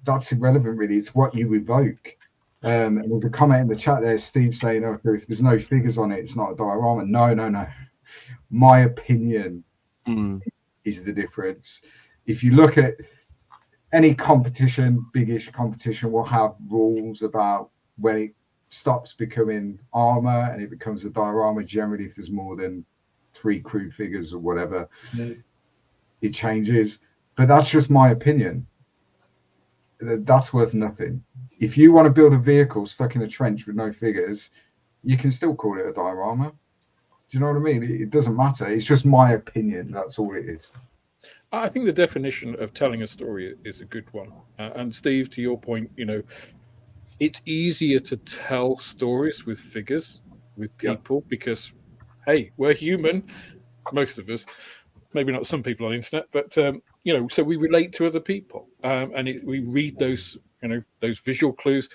That's irrelevant, really. It's what you evoke. And with the comment in the chat there, Steve saying, "Oh, if there's no figures on it, it's not a diorama." No. My opinion is the difference. If you look at any competition, biggish competition, will have rules about when it stops becoming armor and it becomes a diorama. Generally, if there's more than 3 crew figures or whatever, it changes. But that's just my opinion. That's worth nothing. If you want to build a vehicle stuck in a trench with no figures, you can still call it a diorama. Do you know what I mean? It doesn't matter. It's just my opinion. That's all it is. I think the definition of telling a story is a good one. And Steve, to your point, it's easier to tell stories with figures, with people, because, hey, we're human, most of us. Maybe not some people on the internet, but, so we relate to other people. And we read those you know, those visual clues.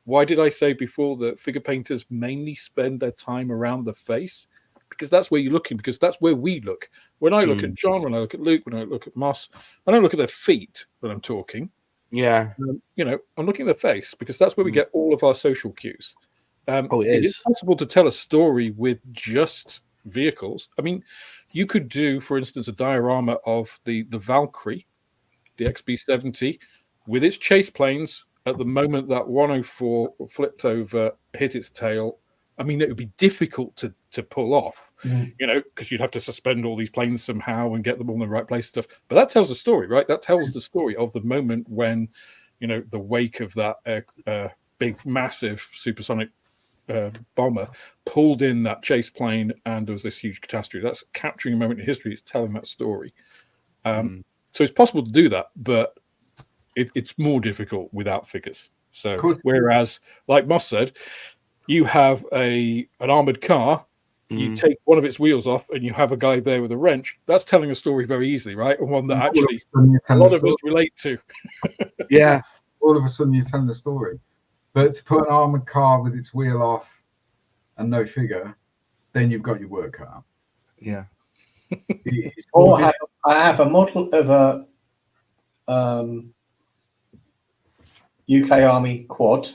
Why did I say before that figure painters mainly spend their time around the face? Because that's where you're looking, because that's where we look. When I look at John, when I look at Luke, when I look at Moss, I don't look at their feet when I'm talking. Yeah. You know, I'm looking at their face, because that's where we get all of our social cues. It is possible to tell a story with just vehicles. I mean, you could do, for instance, a diorama of the Valkyrie, the XB70, with its chase planes. At the moment that 104 flipped over, hit its tail, I mean, it would be difficult to pull off, you know, because you'd have to suspend all these planes somehow and get them all in the right place and stuff. But that tells a story, right? That tells the story of the moment when, you know, the wake of that big, massive supersonic bomber pulled in that chase plane, and there was this huge catastrophe. That's capturing a moment in history. It's telling that story. So it's possible to do that, but it's more difficult without figures. So whereas, like Moss said, you have an armored car, you take one of its wheels off and you have a guy there with a wrench, that's telling a story very easily, right? And one that actually a lot of us relate to. Yeah. All of a sudden you're telling the story. But to put an armored car with its wheel off and no figure, then you've got your work cut out. Yeah. Or I have a model of a UK Army quad,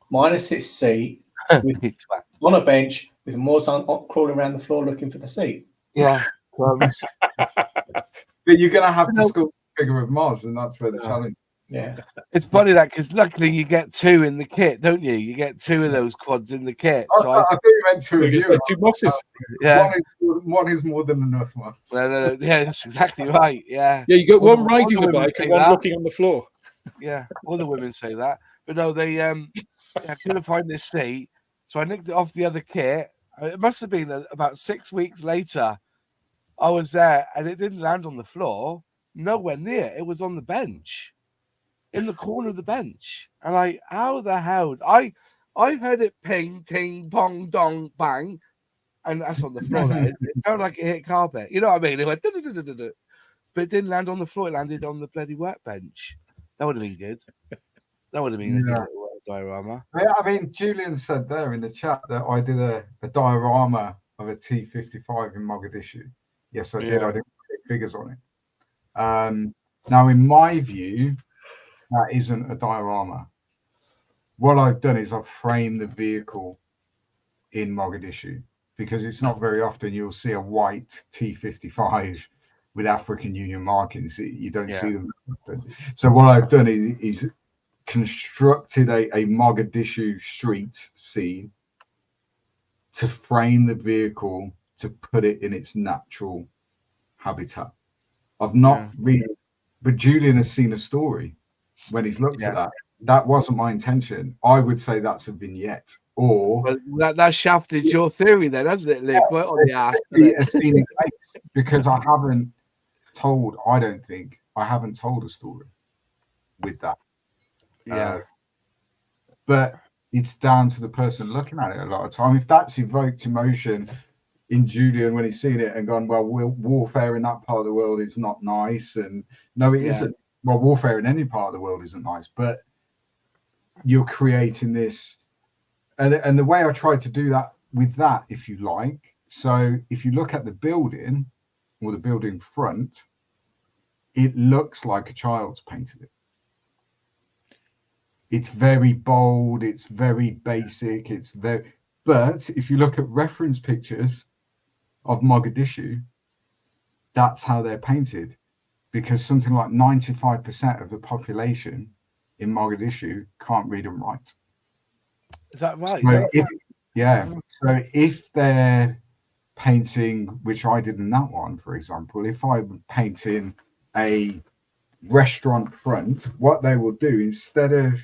minus its seat, with, on a bench with Moors crawling around the floor looking for the seat. Yeah. But you're going to have to sculpt a figure of Moz, and that's where the challenge. Yeah. It's funny that, because luckily you get two in the kit, don't you? You get two of those quads in the kit. So I think you meant two of you. Like two Mosses. Yeah. One is more than enough, Moz. No. Yeah, that's exactly right. Yeah. Yeah, you got one riding the bike and one looking on the floor. Yeah, all the women say that, but no, they I couldn't find this seat, so I nicked it off the other kit. It must have been about 6 weeks later. I was there, and it didn't land on the floor, nowhere near. It was on the bench, in the corner of the bench, and how the hell? I heard it ping, ting, pong, dong, bang, and that's on the floor. It felt like it hit carpet. You know what I mean? It went, but it didn't land on the floor. It landed on the bloody workbench. That would have been good. That would have been a good little diorama. Yeah, I mean, Julian said there in the chat that I did a diorama of a T-55 in Mogadishu. Yes, I did. I didn't put figures on it. Now, in my view, that isn't a diorama. What I've done is I've framed the vehicle in Mogadishu, because it's not very often you'll see a white T-55 with African Union markings. You don't see them. So what I've done is constructed a Mogadishu street scene to frame the vehicle, to put it in its natural habitat. I've not really, but Julian has seen a story when he's looked at that. That wasn't my intention. I would say that's a vignette. Or that shafted your theory then, hasn't it, Luke? Right on the ass. A scenic place, because I haven't told a story with that. But it's down to the person looking at it a lot of time. If that's evoked emotion in Julian when he's seen it and gone, well, warfare in that part of the world is not nice, and no, it isn't. Well, warfare in any part of the world isn't nice, but you're creating this, and the way I tried to do that with that, if you like. So if you look at the building, or the building front, it looks like a child's painted it. It's very bold, it's very basic, but if you look at reference pictures of Mogadishu, that's how they're painted, because something like 95% of the population in Mogadishu can't read and write. Is that right? So if they're painting, which I did in that one, for example, if I'm painting a restaurant front, what they will do, instead of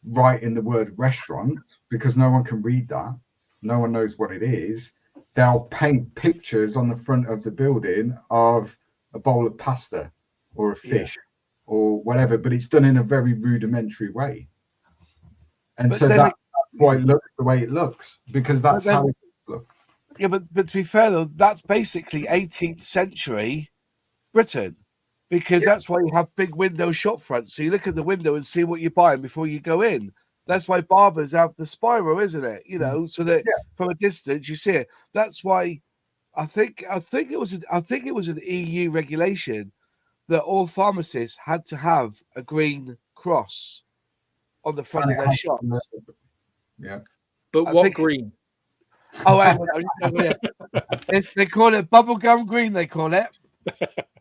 writing the word restaurant, because no one can read that, no one knows what it is, they'll paint pictures on the front of the building of a bowl of pasta or a fish or whatever, but it's done in a very rudimentary way. And so that's why it looks the way it looks, because that's how it looks. Yeah, but to be fair though, that's basically 18th century Britain, because that's why you have big window shop fronts. So you look at the window and see what you're buying before you go in. That's why barbers have the spiral, isn't it? You know, so that from a distance you see it. That's why I think it was an EU regulation that all pharmacists had to have a green cross on the front of their shops. Yeah. But what green? Oh, hang on. They call it bubblegum green, they call it.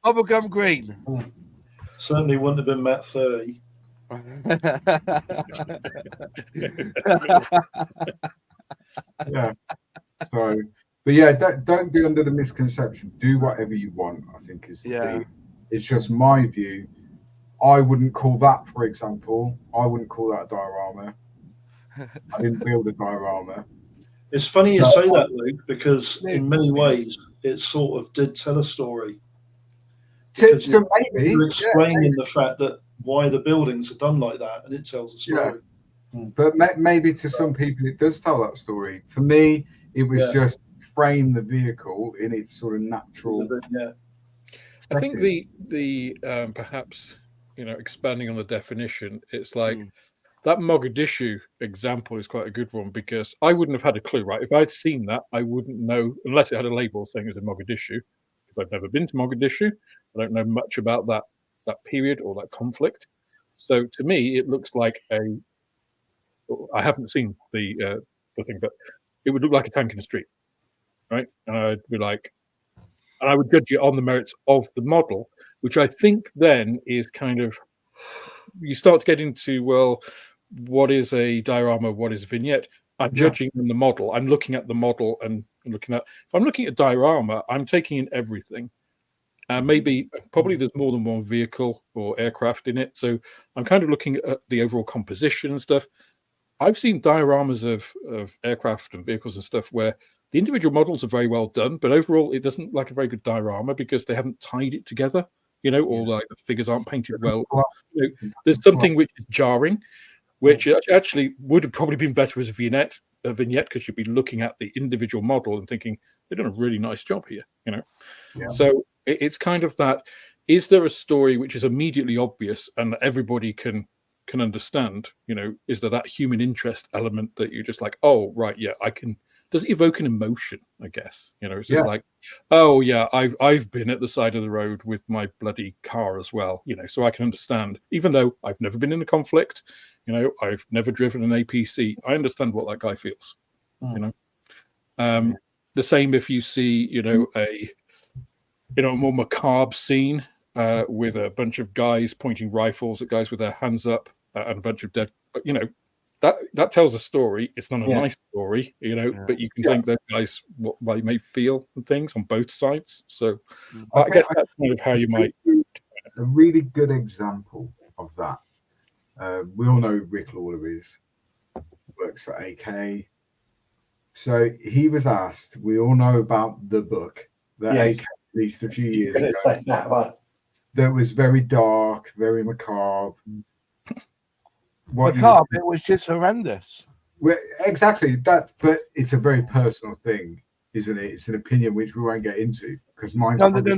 Bubblegum green. Certainly wouldn't have been Matt 30. Yeah. So, but yeah, don't be under the misconception. Do whatever you want, I think is the key. It's just my view. I wouldn't call that, for example, I wouldn't call that a diorama. I didn't build a diorama. It's funny you say that, Luke, because in many ways it sort of did tell a story. So maybe you're explaining the fact that why the buildings are done like that, and it tells a story. Yeah. But maybe to some people it does tell that story. For me, it was just frame the vehicle in its sort of natural. I think the perhaps, you know, expanding on the definition, it's like that Mogadishu example is quite a good one, because I wouldn't have had a clue, right? If I'd seen that, I wouldn't know, unless it had a label saying it was in Mogadishu. Because I've never been to Mogadishu, I don't know much about that period or that conflict. So to me, it looks like I haven't seen the thing, but it would look like a tank in the street, right? And I'd be like, and I would judge it on the merits of the model, which I think then is kind of, you start to get into, well, what is a diorama, what is a vignette? I'm judging on the model. I'm looking at the model and looking at, if I'm looking at diorama, I'm taking in everything. Probably there's more than one vehicle or aircraft in it. So I'm kind of looking at the overall composition and stuff. I've seen dioramas of aircraft and vehicles and stuff where the individual models are very well done, but overall it doesn't look like a very good diorama because they haven't tied it together, you know, or like the figures aren't painted well. You know, there's something which is jarring, which actually would have probably been better as a vignette, because you'd be looking at the individual model and thinking they've done a really nice job here, you know. So it's kind of that, is there a story which is immediately obvious and everybody can understand, you know? Is there that human interest element that you're just like, oh right, yeah, I can. Does it evoke an emotion? I guess, you know, it's just like, oh yeah, I've been at the side of the road with my bloody car as well, you know, so I can understand, even though I've never been in a conflict, you know, I've never driven an APC, I understand what that guy feels, you know. The same if you see, you know, a more macabre scene with a bunch of guys pointing rifles at guys with their hands up and a bunch of dead, you know, that tells a story. It's not a nice story, you know, but you can think that guys what they may feel and things on both sides. So I guess that's kind of how you might. A really good example of that. We all know Rick Lawler works for AK. So he was asked. We all know about the book that AK released a few years ago. That was very dark, very macabre. Macabre, it was just horrendous. Well, exactly that, but it's a very personal thing, isn't it? It's an opinion which we won't get into because mine's no. There's no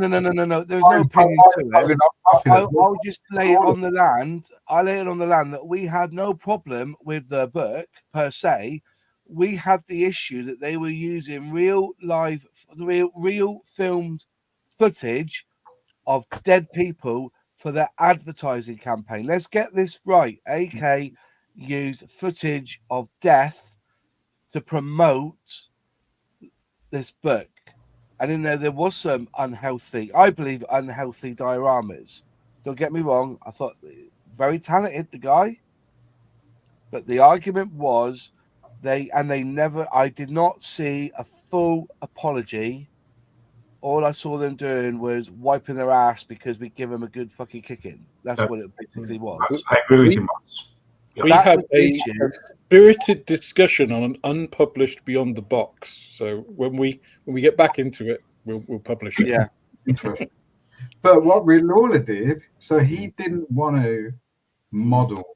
opinion to it. I'll just lay it on the land. I lay it on the land that we had no problem with the book per se. We had the issue that they were using real filmed footage of dead people for their advertising campaign. Let's get this right. AK used footage of death to promote this book. And in there was some unhealthy dioramas. Don't get me wrong. I thought very talented, the guy. But the argument was I did not see a full apology. All I saw them doing was wiping their ass because we give them a good fucking kicking. That's what it basically was. I agree with you, Max. We had a spirited discussion on an unpublished Beyond the Box. So when we get back into it, we'll publish it. Yeah, interesting. But what Rick Lawler did, so he didn't want to model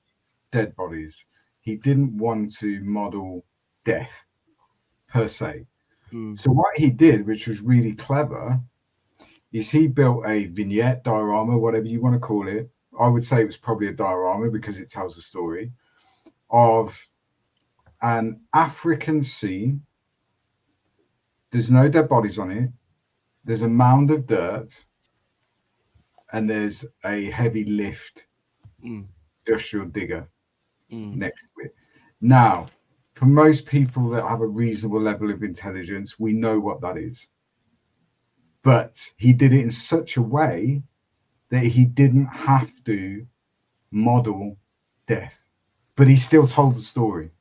dead bodies. He didn't want to model death per se. So what he did, which was really clever, is he built a vignette, diorama, whatever you want to call it. I would say it was probably a diorama because it tells a story of an African scene. There's no dead bodies on it. There's a mound of dirt, and there's a heavy lift industrial digger next to it. Now, for most people that have a reasonable level of intelligence, we know what that is. But he did it in such a way that he didn't have to model death, but he still told the story.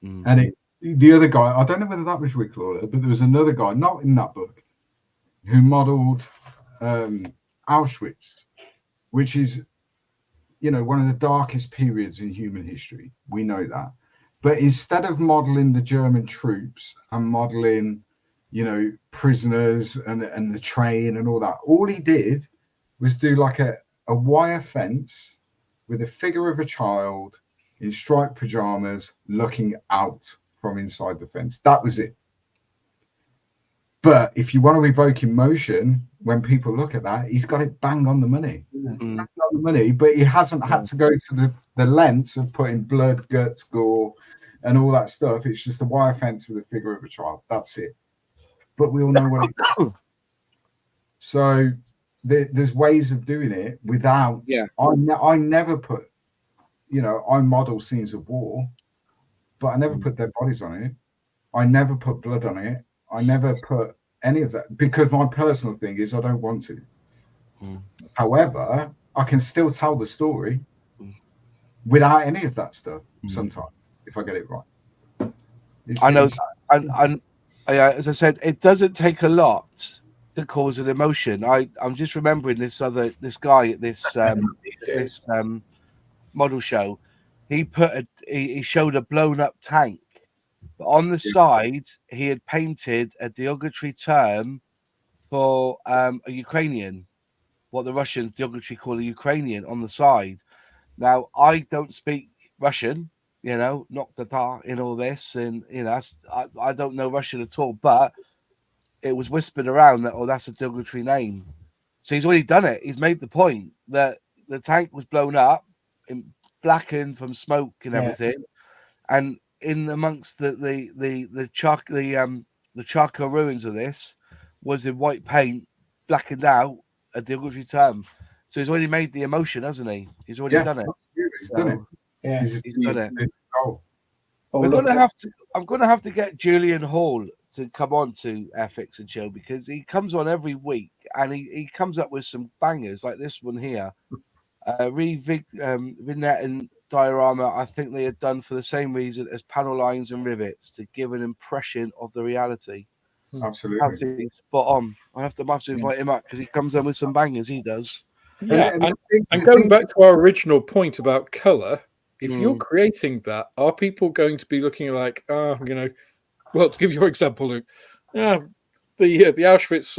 And the other guy, I don't know whether that was Rick Lawler, but there was another guy, not in that book, who modeled Auschwitz, which is, one of the darkest periods in human history. We know that. But instead of modeling the German troops and modeling, prisoners and the train and all that, all he did was do like a wire fence with a figure of a child in striped pajamas looking out from inside the fence. That was it. But if you want to evoke emotion, when people look at that, he's got it bang on the money. Bang on the money, but he hasn't had to go to the lengths of putting blood, guts, gore, and all that stuff. It's just a wire fence with a figure of a child. That's it. But we all know what it is. So there's ways of doing it without. Yeah. I never put, I model scenes of war, but I never put dead bodies on it. I never put blood on it. I never put any of that because my personal thing is I don't want to. However, I can still tell the story without any of that stuff sometimes if I get it right. I know. And as I said, it doesn't take a lot to cause an emotion. I'm just remembering this guy at this model show. He showed a blown up tank. But on the side, he had painted a derogatory term for a Ukrainian, what the Russians derogatory call a Ukrainian on the side. Now, I don't speak Russian, not the in all this, and I don't know Russian at all. But it was whispered around that that's a derogatory name. So he's already done it. He's made the point that the tank was blown up, blackened from smoke and everything, and in amongst the charcoal ruins of this was in white paint, blackened out, a derogatory term. So he's already made the emotion, hasn't he? He's already done it. He's done it. Yeah, he's done it. I'm gonna have to get Julian Hall to come on to Airfix and Chill because he comes on every week and he comes up with some bangers like this one here. Vignette and diorama, I think they had done for the same reason as panel lines and rivets to give an impression of the reality. Absolutely spot on. I have to invite him up because he comes in with some bangers. He does. Yeah, and going back to our original point about color, if you're creating that, are people going to be looking like, well, to give your example, Luke, the Auschwitz,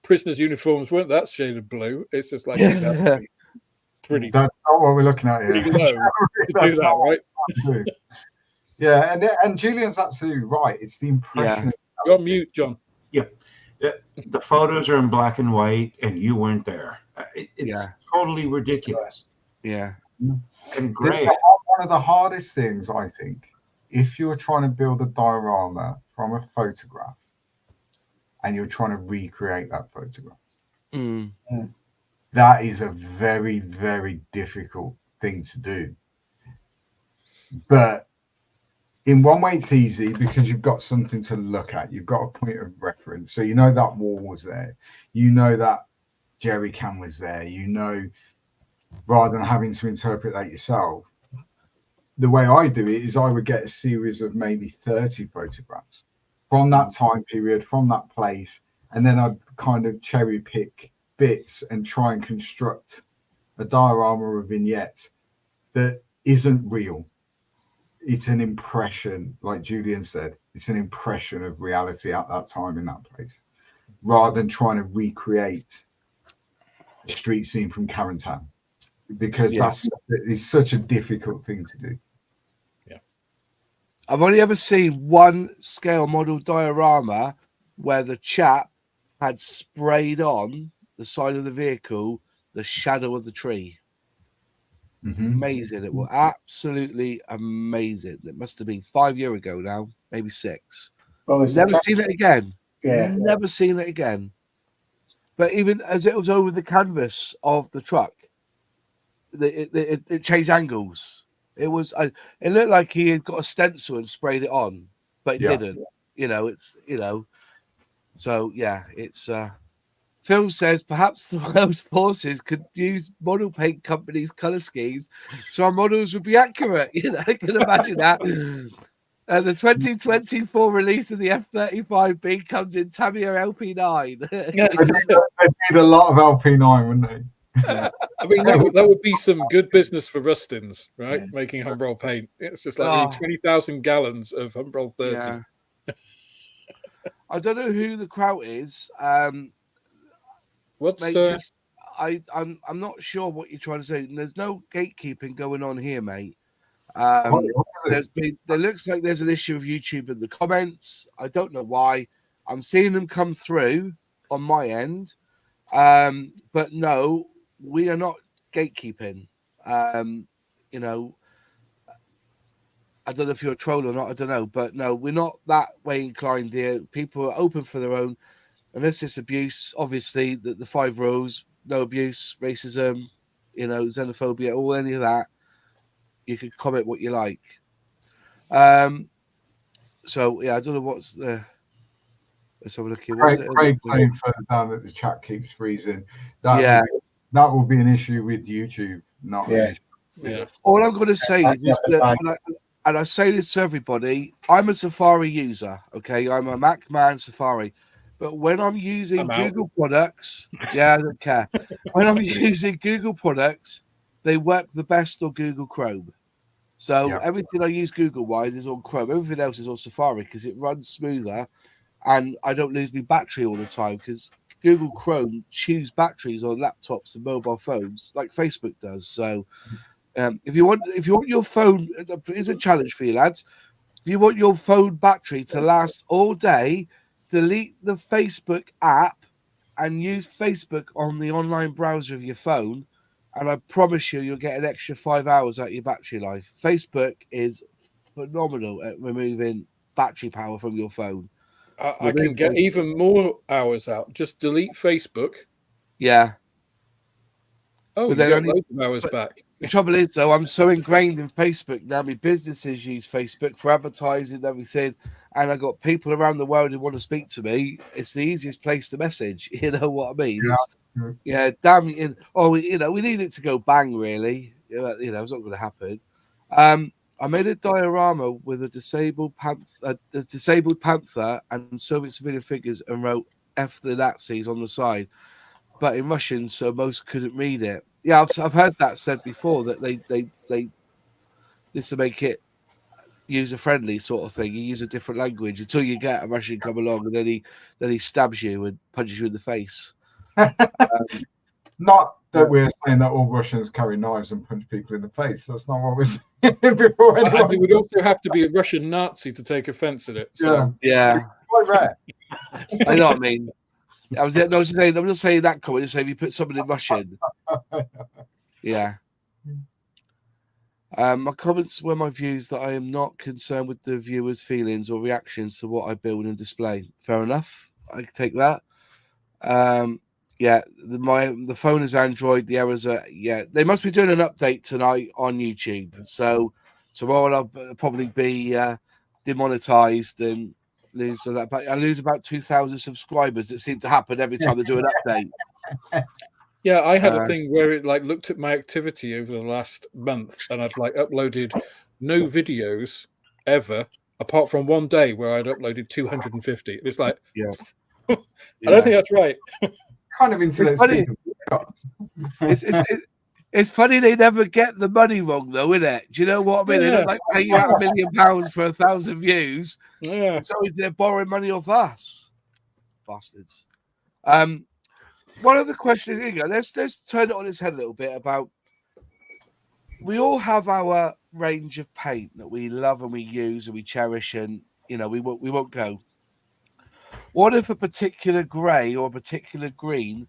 prisoners' uniforms weren't that shade of blue. It's just like pretty. That's not what we're looking at here. Pretty low to do that, right? Yeah, and Julian's absolutely right. It's the impression. You're on mute, John. Yeah, the photos are in black and white, and you weren't there. It's totally ridiculous. Yeah, and great. One of the hardest things, I think, if you're trying to build a diorama from a photograph, and you're trying to recreate that photograph, that is a very, very difficult thing to do. But in one way, it's easy because you've got something to look at. You've got a point of reference. So that wall was there. That jerry can was there. Rather than having to interpret that yourself, the way I do it is I would get a series of maybe 30 photographs from that time period, from that place, and then I'd kind of cherry pick bits and try and construct a diorama or a vignette that isn't real. It's an impression, like Julian said, it's an impression of reality at that time in that place, rather than trying to recreate a street scene from Carentan, because it's such a difficult thing to do. Yeah, I've only ever seen one scale model diorama where the chap had sprayed on the side of the vehicle the shadow of the tree. Amazing. It was absolutely amazing. It must have been 5 years ago now, maybe 6. Well, Never seen it again. Yeah. Never seen it again. But even as it was over the canvas of the truck, it changed angles. It looked like he had got a stencil and sprayed it on, but it didn't. So yeah, it's Phil says perhaps the world's forces could use model paint companies' color schemes so our models would be accurate. I can imagine that. The 2024 release of the F-35B comes in Tamiya LP9. They'd need a lot of LP9, wouldn't they? I mean, that would be some good business for Rustins, right? Yeah. Making Humbrol paint. It's just like 20,000 gallons of Humbrol 30. Yeah. I don't know who the crowd is. What's mate, I'm not sure what you're trying to say. There's no gatekeeping going on here, mate. There looks like there's an issue with YouTube in the comments. I don't know why. I'm seeing them come through on my end. But no, we are not gatekeeping. I don't know if you're a troll or not, I don't know, but no, we're not that way inclined here. People are open for their own, unless it's abuse, obviously, the 5 rules, no abuse, racism, xenophobia, or any of that. You can comment what you like. So yeah, I don't know what's the. Let's have a look here. Craig saying further down that the chat keeps freezing. That will be an issue with YouTube, not an issue. Yeah. All I'm going to say is that, and I say this to everybody, I'm a Safari user. Okay, I'm a Mac man, Safari. But when I'm using Google products, I don't care. When I'm using Google products, they work the best on Google Chrome. So everything I use Google-wise is on Chrome. Everything else is on Safari because it runs smoother, and I don't lose my battery all the time because Google Chrome chews batteries on laptops and mobile phones like Facebook does. So if you want your phone, it's a challenge for you lads. If you want your phone battery to last all day, delete the Facebook app and use Facebook on the online browser of your phone, and I promise you'll get an extra 5 hours out of your battery life. Facebook is phenomenal at removing battery power from your phone. I can get even more hours out. Just delete Facebook. Yeah. Oh, but then you get loads of hours back. The trouble is, though, I'm so ingrained in Facebook now. My businesses use Facebook for advertising and everything, and I've got people around the world who want to speak to me. It's the easiest place to message. You know what I mean? Damn. We need it to go bang. Really, it's not going to happen. I made a diorama with a disabled panther and Soviet civilian figures, and wrote "F the Nazis" on the side, but in Russian, so most couldn't read it. Yeah, I've heard that said before, that they just to make it user friendly sort of thing. You use a different language until you get a Russian come along, and then he stabs you and punches you in the face. Not that we're saying that all Russians carry knives and punch people in the face. That's not what we're saying. Before it would also have to be a Russian Nazi to take offense at it. So. Yeah. Quite rare. I know what I mean. I'm just saying that comment. Just say if you put something in Russian. Yeah. My comments were my views that I am not concerned with the viewers' feelings or reactions to what I build and display. Fair enough. I can take that. The phone is Android. The errors are They must be doing an update tonight on YouTube. So tomorrow I'll probably be demonetized and lose that. But I lose about 2,000 subscribers. It seems to happen every time they do an update. Yeah, I had a thing where it looked at my activity over the last month, and I'd uploaded no videos ever, apart from one day where I'd uploaded 250. It's like, I don't think that's right. Kind of internet. It's funny they never get the money wrong, though, isn't it? Do you know what I mean? They don't pay you out £1 million for 1,000 views. Yeah. It's always they're borrowing money off us, bastards. One of the questions, let's turn it on its head a little bit about. We all have our range of paint that we love and we use and we cherish, and we won't go. What if a particular grey or a particular green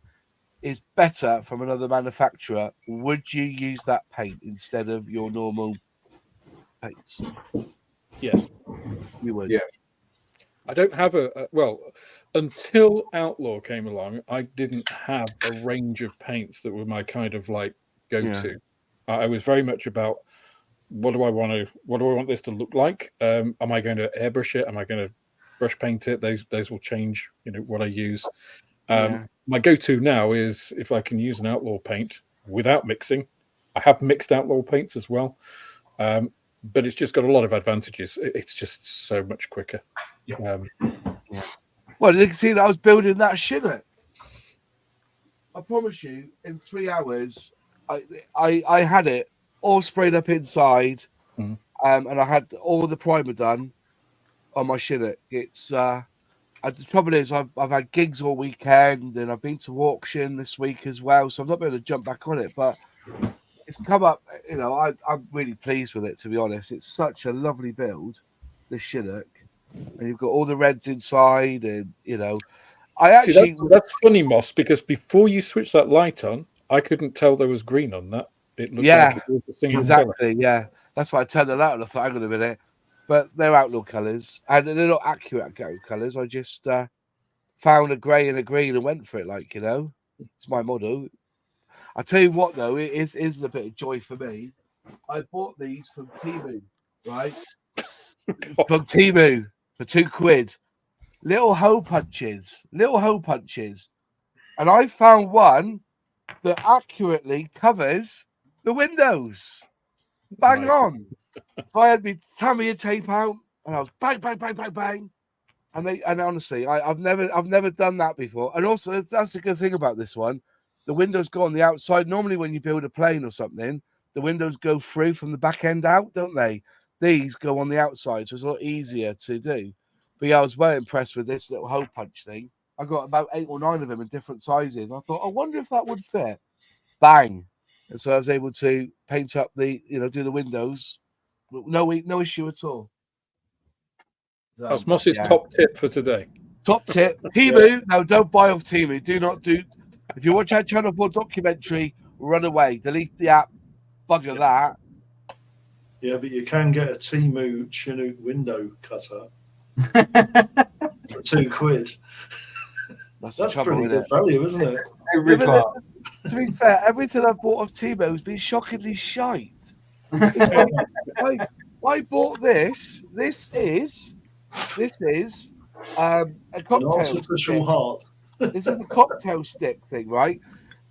is better from another manufacturer? Would you use that paint instead of your normal paints? Yes, you would. Yeah. I don't have well, until Outlaw came along, I didn't have a range of paints that were my kind of like go-to. I was very much about what do I want this to look like? Am I going to airbrush it? Am I going to brush paint it? Those will change, what I use. My go-to now is if I can use an Outlaw paint without mixing. I have mixed Outlaw paints as well, but it's just got a lot of advantages. It's just so much quicker. Yeah. Well, you can see that I was building that Chinook. I promise you, in 3 hours, I had it all sprayed up inside, and I had all the primer done on my Chinook. It's the trouble is I've had gigs all weekend, and I've been to auction this week as well, so I've not been able to jump back on it. But it's come up, I'm really pleased with it, to be honest. It's such a lovely build, this Chinook, and you've got all the reds inside, and I actually that's funny, Moss, because before you switched that light on, I couldn't tell there was green on that. It looked like it was a single exactly colour. Yeah, that's why I turned it out and I thought, hang on a minute, but they're Outlaw colours and they're not accurate colours. I just found a grey and a green and went for it, it's my model. I tell you what though, it is a bit of joy for me. I bought these from Temu, right? From Temu for £2. Little hole punches, and I found one that accurately covers the windows. Bang on. So I had my Tamiya tape out, and I was bang, bang, bang, bang, bang. And honestly, I've never done that before. And also, that's a good thing about this one. The windows go on the outside. Normally, when you build a plane or something, the windows go through from the back end out, don't they? These go on the outside, so it's a lot easier to do. But yeah, I was very impressed with this little hole punch thing. I got about 8 or 9 of them in different sizes. I thought, I wonder if that would fit. Bang. And so I was able to paint up do the windows. No issue at all. So, that's Moss's top tip for today. Top tip. Temu. No, don't buy off Temu. Do not do. If you watch our Channel 4 documentary, run away. Delete the app. Bugger that. Yeah, but you can get a Temu Chinook window cutter for £2. That's pretty good value, isn't it? To be fair, everything I've bought off Temu has been shockingly shite. I bought this. This is a cocktail stick. Heart. This is the cocktail stick thing, right?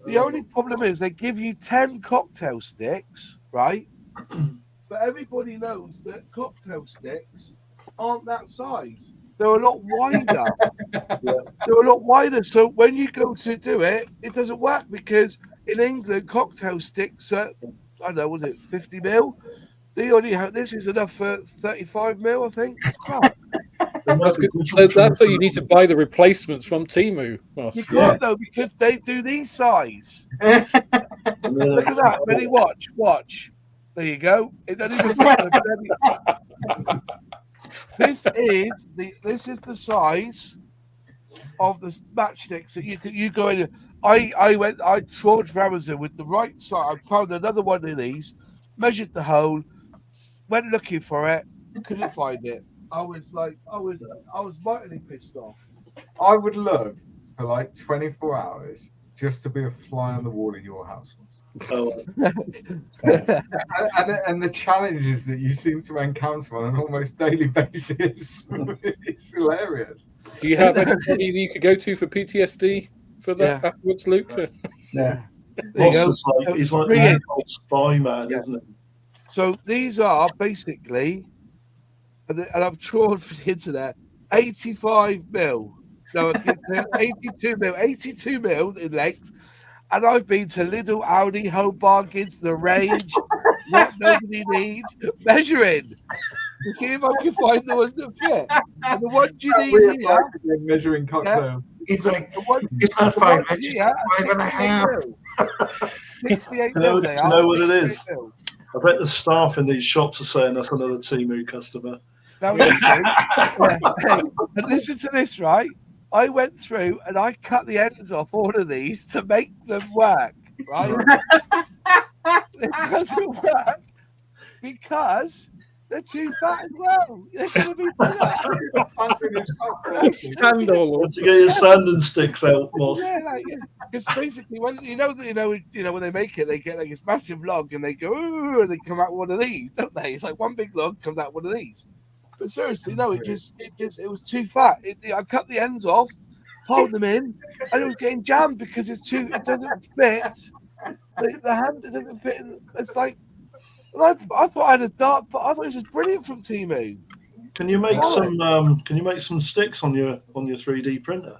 The only problem is they give you 10 cocktail sticks, right? But everybody knows that cocktail sticks aren't that size. They're a lot wider. They're a lot wider. So when you go to do it, it doesn't work because in England, cocktail sticks are, I don't know, was it 50 mil? They only have, this is enough for 35 mil, I think. It's crap. So that's why you need to buy the replacements from Temu. Ross. You can't though, because they do these size. Look at that. Ready? Watch. There you go. It doesn't even fit. This is the size of the matchsticks that you go in. I trawled for Amazon with the right size. I found another one of these, measured the hole, went looking for it, couldn't find it. I was mightily pissed off. I would love for like 24 hours just to be a fly on the wall in your house. Oh. and the challenges that you seem to encounter on an almost daily basis, it's hilarious. Do you have anybody that you could go to for PTSD for that afterwards, Luke? Yeah. He's like the spy man, isn't he? So these are basically, and I've drawn for the internet, 85 mil. No, 82 mil in length. And I've been to Lidl, Aldi, Home Bargains, The Range, what nobody needs, measuring to see if I can find the ones that fit. And the ones you need here, measuring cocktail. He's like, it's not 5 inches, 5.5. 68 mil. Do you know what it is? I bet the staff in these shops are saying that's another Temu customer. Now listen, and listen to this, right? I went through and I cut the ends off all of these to make them work, right? It doesn't work because they're too fat as well. They're going to be Sand all To get your sand and sticks out, Moss. Yeah, because basically when when they make it, they get like this massive log and they go ooh, and they come out one of these, don't they? It's like one big log comes out one of these. But seriously, no, it was too fat. I cut the ends off, pulled them in, and it was getting jammed because it doesn't fit. The hand, it doesn't fit. It's like, I thought I had a dart, but I thought this was brilliant from Temu. Can you make some sticks on your 3D printer?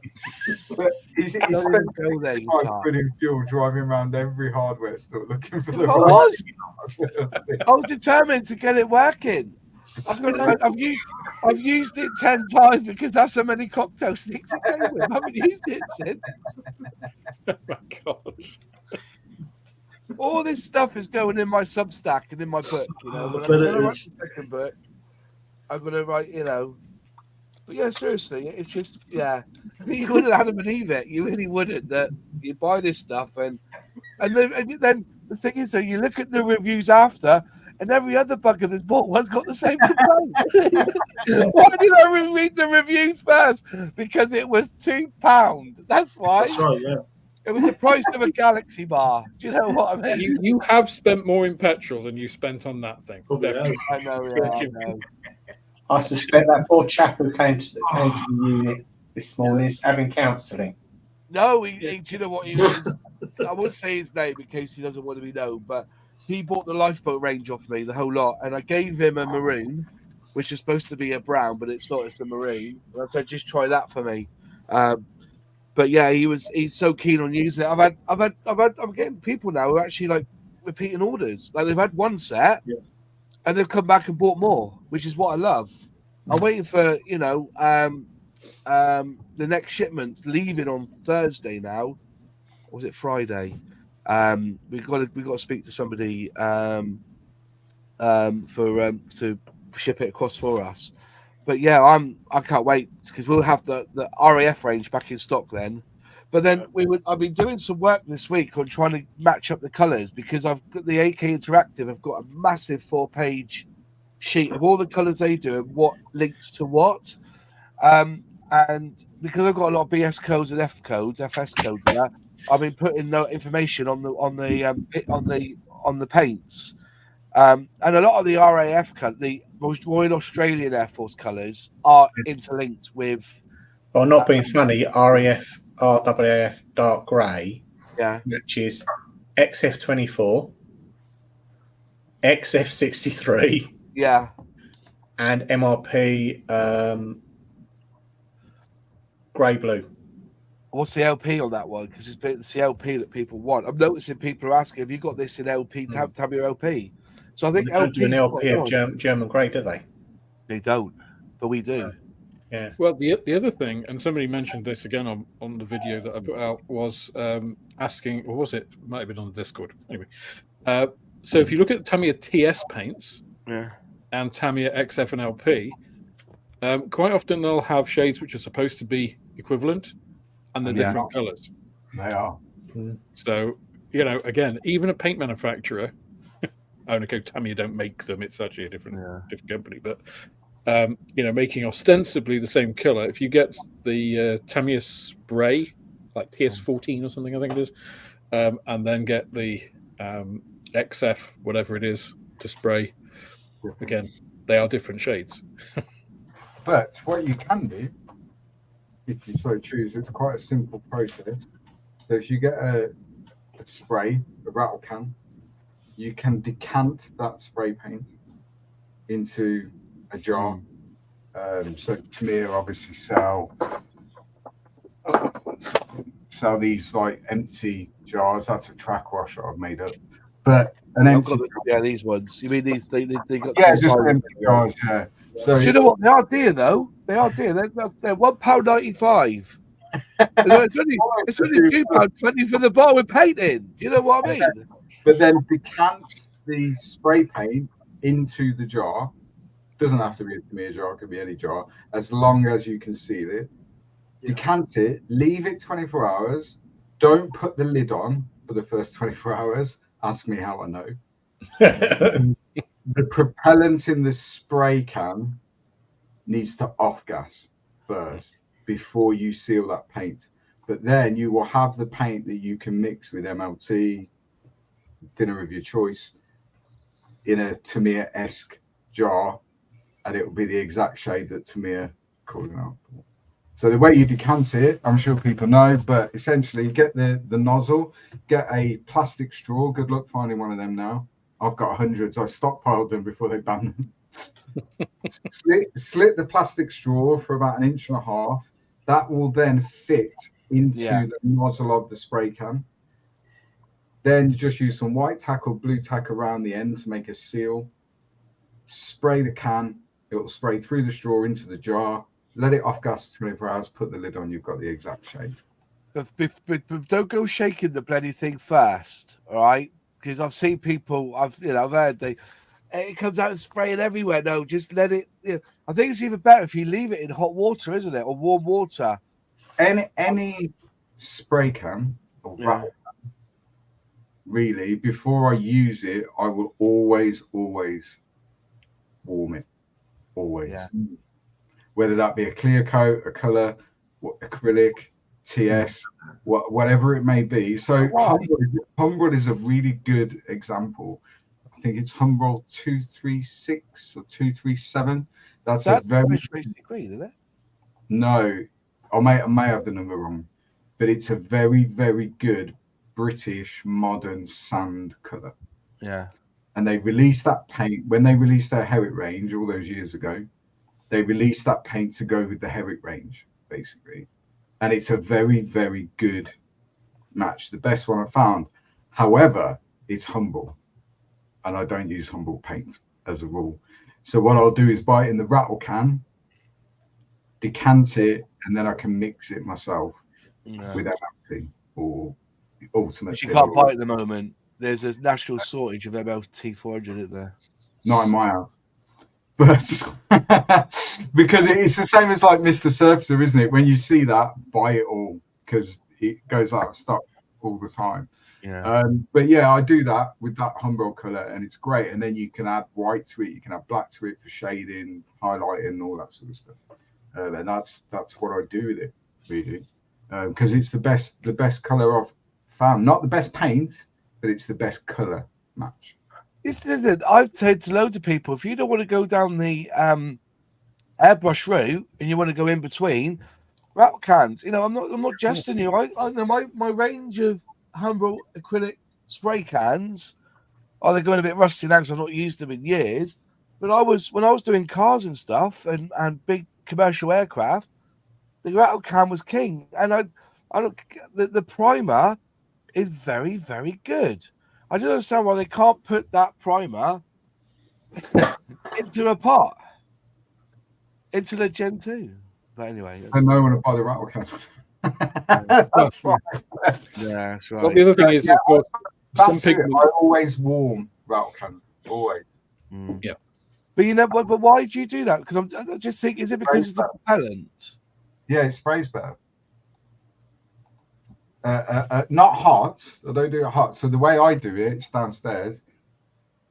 But he's spent putting fuel driving around every hardware store looking for the I was determined to get it working. I've used it 10 times because that's how many cocktail sticks it came with. I haven't used it since. Oh my gosh. All this stuff is going in my Substack and in my book, When I'm going to write the second book, I'm going to write, But yeah, seriously, it's just, you wouldn't Adam and Eve it. You really wouldn't. That you buy this stuff and then the thing is, so you look at the reviews after, and every other bugger that's bought one's got the same complaint. Why did I read the reviews first? Because it was £2. That's why. That's right, yeah. It was the price of a Galaxy bar. Do you know what I mean? You have spent more in petrol than you spent on that thing. I know. I suspect that poor chap who came to the unit this morning is having counselling. No, do you know what he was? I won't say his name in case he doesn't want to be known, but he bought the lifeboat range off me, the whole lot, and I gave him a maroon, which is supposed to be a brown, but it's not. It's a maroon. And I said, just try that for me. But yeah, he's so keen on using it. I'm getting people now who are actually like repeating orders. Like they've had one set, and they've come back and bought more, which is what I love. I'm waiting for the next shipment leaving on Thursday now. Or was it Friday? We've got to speak to somebody to ship it across for us. But yeah, I can't wait because we'll have the RAF range back in stock then. But then I've been doing some work this week on trying to match up the colours because I've got the AK Interactive. I've got a massive 4-page sheet of all the colours they do and what links to what. And because I've got a lot of BS codes and FS codes there, I've been putting no information on the paints. And a lot of the RAF the Royal Australian Air Force colours are interlinked with. Well, not being funny, RAF dark grey matches XF24, XF63, and MRP grey blue. What's the LP on that one? Because it's the LP that people want. I'm noticing people are asking, "Have you got this in LP? Tab your LP." So I think they don't do an LP of German grey, do they? They don't, but we do. Yeah. Well, the other thing, and somebody mentioned this again on the video that I put out, was asking, or was it? Might have been on the Discord. Anyway, so if you look at Tamiya TS paints, and Tamiya XF and LP, quite often they'll have shades which are supposed to be equivalent, and they're different colours. They are. So again, even a paint manufacturer. Tamiya don't make them; it's actually a different company. But making ostensibly the same color. If you get the Tamiya spray, like TS14 or something, I think it is, and then get the XF, whatever it is, to spray, again, they are different shades. But what you can do, if you so choose, it's quite a simple process. So if you get a spray, a rattle can, you can decant that spray paint into a jar. So Tamiya obviously sell these like empty jars. That's a track wash I've made up. But an empty these ones. You mean these? They got just empty jars. Yeah. So do you know what? They are dear though. They are dear. They're £1.95. It's only £2.20 for the bottle with paint in. Do you know what I mean? But then decant the spray paint into the jar. Doesn't have to be a Tamiya jar, it could be any jar, as long as you can seal it. decant it, leave it 24 hours. Don't put the lid on for the first 24 hours. Ask me how I know. The propellant in the spray can needs to off gas first before you seal that paint. But then you will have the paint that you can mix with MLT, thinner of your choice, in a Tamiya-esque jar, and it will be the exact shade that Tamiya calling out for. So the way you decant it, I'm sure people know, but essentially get the nozzle, get a plastic straw. Good luck finding one of them now. I've got hundreds. I stockpiled them before they banned them. Slit the plastic straw for about 1.5 inches. That will then fit into the nozzle of the spray can. Then you just use some white tack or blue tack around the end to make a seal. Spray the can. It will spray through the straw into the jar. Let it off gas 24 hours. Put the lid on. You've got the exact shade. But don't go shaking the bloody thing first, all right? Because I've seen people. I've heard it comes out and spraying everywhere. No, just let it. I think it's even better if you leave it in hot water, isn't it, or warm water? Any spray can or rattle can, really, before I use it, I will always warm it. Always. Yeah. Whether that be a clear coat, a color, acrylic, TS, whatever it may be. So Humbrol is a really good example. I think it's Humbrol 236 or 237. That's a very green, isn't it? No, I may have the number wrong, but it's a very, very good British modern sand color. Yeah. And they released that paint when they released their Herrick range all those years ago. They released that paint to go with the Herrick range, basically. And it's a very, very good match. The best one I found. However, it's Humbrol. And I don't use Humbrol paint as a rule. So what I'll do is buy it in the rattle can, decant it, and then I can mix it myself with MLT or Ultimate. But you can't buy it at the moment. There's a national shortage of MLT 400, isn't there? Not in my house. But because it's the same as like Mr. Surfacer, isn't it? When you see that, buy it all because it goes out of stock all the time. Yeah. But yeah, I do that with that Humbrol color, and it's great. And then you can add white to it, you can add black to it for shading, highlighting, all that sort of stuff. And that's what I do with it, really, because it's the best color I've found. Not the best paint, but it's the best color match. Listen, I've said to loads of people, if you don't want to go down the airbrush route and you want to go in between, rattle cans. I'm not jesting you. I know my range of Humbrol acrylic spray cans. They're going a bit rusty now because I've not used them in years. But when I was doing cars and stuff and big commercial aircraft, the rattle can was king. And the primer is very, very good. I don't understand why they can't put that primer into a pot, into the Gen 2. But anyway, I know when I buy the rattle can. That's right. Yeah, that's right. But the other thing is, some people I always warm rattle can, always. Yeah. But but why do you do that? Because I just think, is it because it's the propellant? Yeah, it sprays better. Not hot. I don't do it hot. So the way I do it, it's downstairs.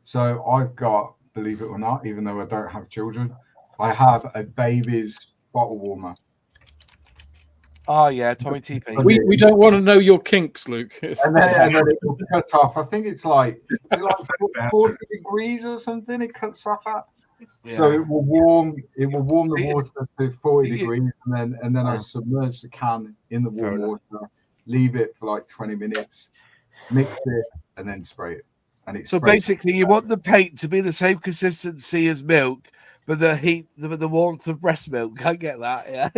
So I've got, believe it or not, even though I don't have children, I have a baby's bottle warmer. Oh yeah, Tommy T. We don't want to know your kinks, Luke. And then it will cut off. I think it's like 40 degrees or something. It cuts off at. Yeah. So it will warm the water to 40 degrees, and then I submerge the can in the warm water. Leave it for like 20 minutes, mix it, and then spray it. And it's so basically, you want the paint to be the same consistency as milk, but the heat, the warmth of breast milk. I get that. Yeah.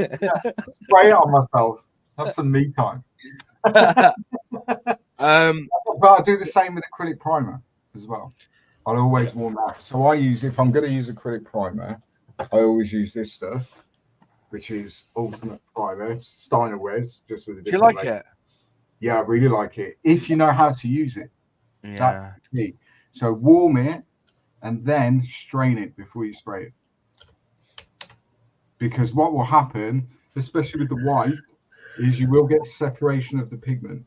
Spray it on myself. Have some me time. But I do the same with acrylic primer as well. I'll always warm that. So if I'm going to use acrylic primer, I always use this stuff, which is Ultimate Primer, Steiner Wes, just with a different. Do you like it? Yeah, I really like it. If you know how to use it. Yeah. That's key. So warm it and then strain it before you spray it. Because what will happen, especially with the white, is you will get separation of the pigment,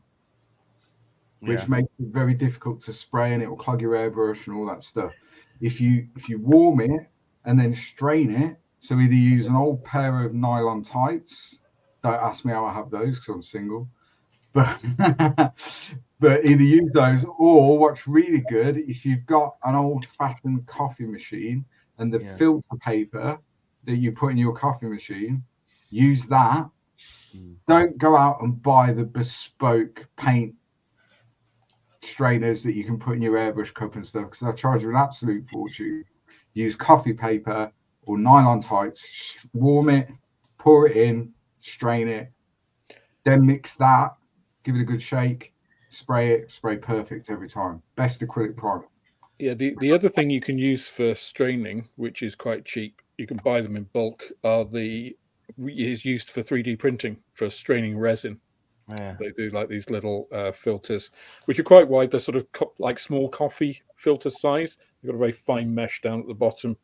which makes it very difficult to spray, and it will clog your airbrush and all that stuff. If you warm it and then strain it, so either use an old pair of nylon tights. Don't ask me how I have those because I'm single. But either use those, or what's really good, if you've got an old-fashioned coffee machine and the filter paper that you put in your coffee machine, use that. Don't go out and buy the bespoke paint strainers that you can put in your airbrush cup and stuff, because they'll charge you an absolute fortune. Use coffee paper or nylon tights, warm it, pour it in, strain it, then mix that, give it a good shake, spray it, spray perfect every time. Best acrylic primer. Yeah, the other thing you can use for straining, which is quite cheap, you can buy them in bulk, is used for 3D printing for straining resin. Yeah. They do like these little filters, which are quite wide. They're sort of like small coffee filter size. They've got a very fine mesh down at the bottom,